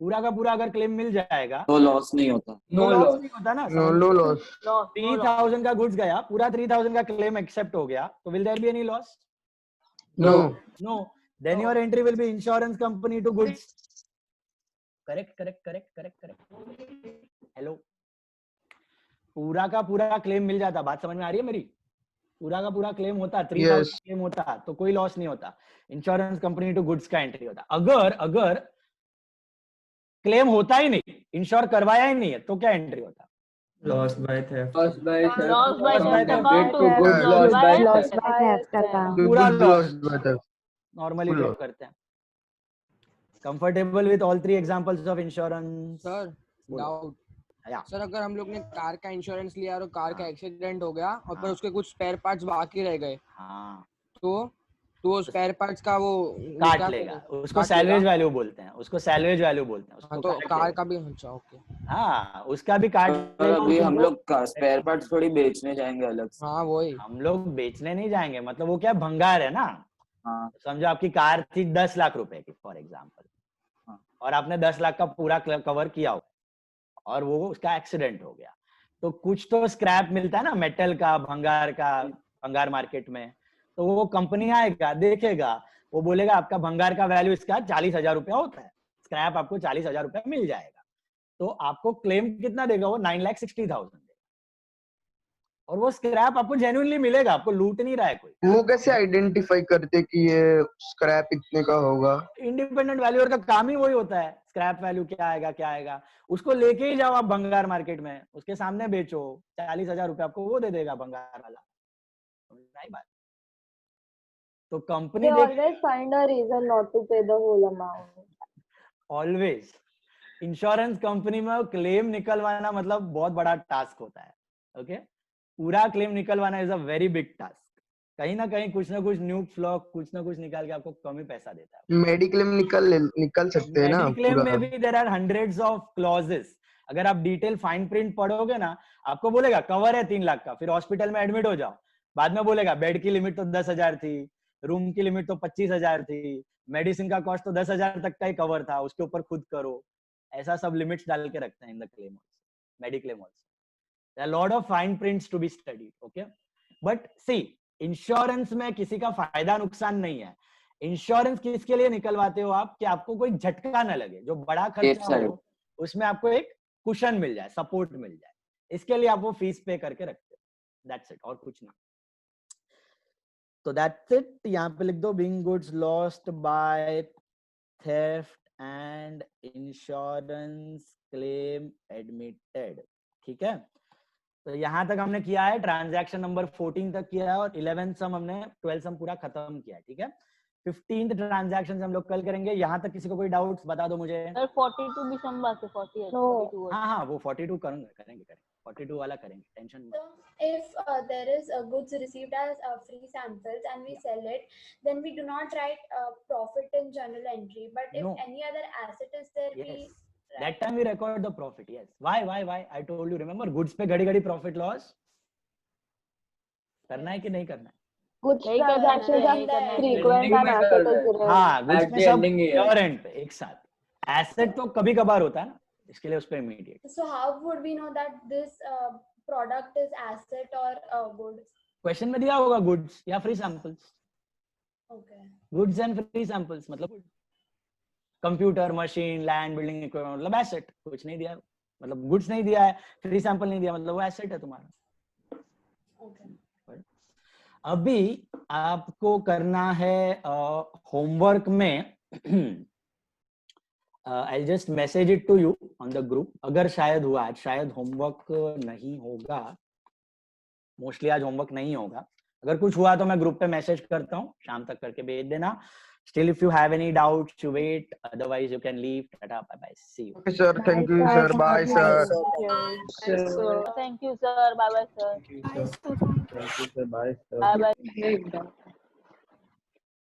Speaker 1: पूरा का पूरा अगर क्लेम मिल जाएगा
Speaker 3: तो लॉस नहीं होता।
Speaker 1: नो लॉस नहीं होता ना।
Speaker 10: No loss.
Speaker 1: 3,000 का गुड्स गया, पूरा 3,000 का क्लेम एक्सेप्ट हो गया, तो will there be any loss?
Speaker 10: No
Speaker 1: no. Then your entry will be insurance company to goods. Correct. Hello, पूरा का पूरा क्लेम मिल जाता, बात समझ में आ रही है मेरी? पूरा का पूरा क्लेम होता, 3,000 क्लेम होता, तो कोई लॉस नहीं होता, इंश्योरेंस कंपनी टू गुड्स का एंट्री होता। अगर क्लेम होता ही नहीं, इंश्योर करवाया ही नहीं है, तो क्या एंट्री होता?
Speaker 8: Lost by theft.
Speaker 4: loss by theft
Speaker 1: theft
Speaker 4: account to goods lost by theft account.
Speaker 1: पूरा
Speaker 10: Good
Speaker 1: loss
Speaker 10: lost by theft.
Speaker 1: Normally
Speaker 10: Full
Speaker 1: जो
Speaker 10: loss.
Speaker 1: करते हैं. Comfortable with all three examples of insurance?
Speaker 13: Sir doubt
Speaker 1: Yeah.
Speaker 13: Sir, अगर हम लोग ने car का insurance लिया और कार का एक्सीडेंट हो गया और पर उसके कुछ स्पेयर पार्ट्स बाकी रह गए,
Speaker 1: हाँ,
Speaker 13: तो स्पेयर पार्ट्स का वो
Speaker 1: काट
Speaker 13: क्या
Speaker 1: लेगा.
Speaker 13: करेगा?
Speaker 1: उसको
Speaker 13: काट
Speaker 1: सैलवेज
Speaker 13: लेगा?
Speaker 1: वैल्यू बोलते हैं. उसको सैलवेज वैल्यू बोलते हैं.
Speaker 13: हाँ,
Speaker 1: उसको
Speaker 13: तो
Speaker 1: काट
Speaker 13: कार
Speaker 1: लेगा.
Speaker 13: का भी अच्छा, ओके.
Speaker 1: हाँ, उसका भी काट
Speaker 3: पर
Speaker 1: लेगा.
Speaker 3: अभी हम लोग स्पेयर पार्ट्स थोड़ी बेचने जाएंगे अलग से.
Speaker 13: हाँ वही.
Speaker 1: हम लोग बेचने नहीं जाएंगे. मतलब वो क्या भंगार है ना.
Speaker 3: हाँ.
Speaker 1: समझो आपकी कार थी 10 लाख रुपए की फॉर एग्जांपल, और आपने 10 लाख का पूरा कवर किया हो और वो उसका एक्सीडेंट हो गया, तो कुछ तो स्क्रैप मिलता है ना मेटल का, भंगार मार्केट में. तो वो कंपनी आएगा, देखेगा, वो बोलेगा आपका भंगार का वैल्यू इसका 40,000 रुपया होता है, स्क्रैप आपको 40,000 रुपया मिल जाएगा. तो आपको क्लेम कितना देगा वो? 9,60,000 देगा. और वो स्क्रैप आपको जेन्युइनली मिलेगा, आपको लूट नहीं रहा है कोई.
Speaker 10: वो कैसे आइडेंटिफाई करते कि ये स्क्रैप इतने का होगा?
Speaker 1: इंडिपेंडेंट वैल्यूअर का काम ही वही होता है. स्क्रैप वैल्यू क्या आएगा, उसको लेके ही जाओ आप भंगार मार्केट में, उसके सामने बेचो, 40,000 रुपए आपको वो दे देगा भंगार वाला. नहीं बात. तो company
Speaker 5: They always find a reason not to pay the whole amount.
Speaker 1: Always insurance company में क्लेम निकलवाना मतलब बहुत बड़ा टास्क होता है. ओके, पूरा क्लेम निकलवाना is a very big task. कहीं ना कहीं कुछ ना कुछ न्यू फ्लॉ कुछ ना कुछ निकाल के आपको कम ही पैसा देता है.
Speaker 10: मेडिक्लेम निकल सकते हैं ना
Speaker 1: मेडिक्लेम
Speaker 10: पूरा?
Speaker 1: में भी there are hundreds of clauses. अगर आप डिटेल फाइन प्रिंट पढ़ोगे ना, आपको बोलेगा कवर है 3 लाख का, फिर हॉस्पिटल में एडमिट हो जाओ, बाद में बोलेगा बेड की लिमिट तो 10,000 थी, रूम की लिमिट तो 25,000 थी, मेडिसिन का कॉस्ट तो 10,000 तक का ही कवर था, उसके ऊपर खुद करो. ऐसा सब लिमिट्स डाल के रखते हैं in the claim also, mediclaim also. There are lot of fine prints to be studied. Okay, but see, insurance में किसी का फायदा नुकसान नहीं है. इंश्योरेंस किसके लिए निकलवाते हो आप? कि आपको कोई झटका न लगे, जो बड़ा खर्चा हो उसमें आपको एक कुशन मिल जाए, सपोर्ट मिल जाए. इसके लिए आप वो फीस पे करके रखते हो. दैट्स इट, और कुछ ना. तो दैट्स इट. यहाँ पे लिख दो being goods lost by theft and insurance claim admitted. ठीक है, तो यहाँ तक हमने किया है. ट्रांजैक्शन नंबर 14 तक किया है और 11 सम हमने 12 सम पूरा खत्म किया है. ठीक है, 15th ट्रांजैक्शन हम लोग कल करेंगे. यहाँ तक किसी को कोई डाउट्स बता दो मुझे.
Speaker 4: सर 42 भी सम बात है. 48
Speaker 1: हाँ, वो 42 करेंगे 42 वाला करेंगे, टेंशन मत.
Speaker 9: So if there is goods received as free samples and we sell it, then we do not write profit in journal entry. But if any other asset is there, we
Speaker 1: that time we record the profit. Yes. Why? I told you. Remember, goods पे घड़ी profit loss करना है कि नहीं करना है?
Speaker 5: Goods transactions are frequent and asset is rare.
Speaker 1: हाँ, goods में सब current पे एक साथ. Asset तो कभी कभार होता है ना, इसके लिए उस पे immediate.
Speaker 9: So how would we know that this product is asset or goods?
Speaker 1: Question में दिया होगा goods या free samples.
Speaker 9: Okay.
Speaker 1: Goods and free samples मतलब computer, machine, land, building equipment मतलब एसेट. कुछ नहीं दिया मतलब गुड्स नहीं दिया है, फ्री सैंपल नहीं दिया मतलब वो एसेट है तुम्हारा. अभी आपको करना है होमवर्क में. I just message it to you on the group. अगर शायद हुआ आज, शायद होमवर्क नहीं होगा, मोस्टली आज होमवर्क नहीं होगा. अगर कुछ हुआ तो मैं ग्रुप पे मैसेज करता हूँ, शाम तक करके भेज देना. Still, if you have any doubts, you wait. Otherwise, you can leave. Tata, bye bye. See you.
Speaker 10: Okay, sir. Thank you, sir. Bye, sir.
Speaker 4: Thank you, sir. Bye bye, sir.
Speaker 12: Thank you, sir. Bye, sir.
Speaker 4: Bye bye.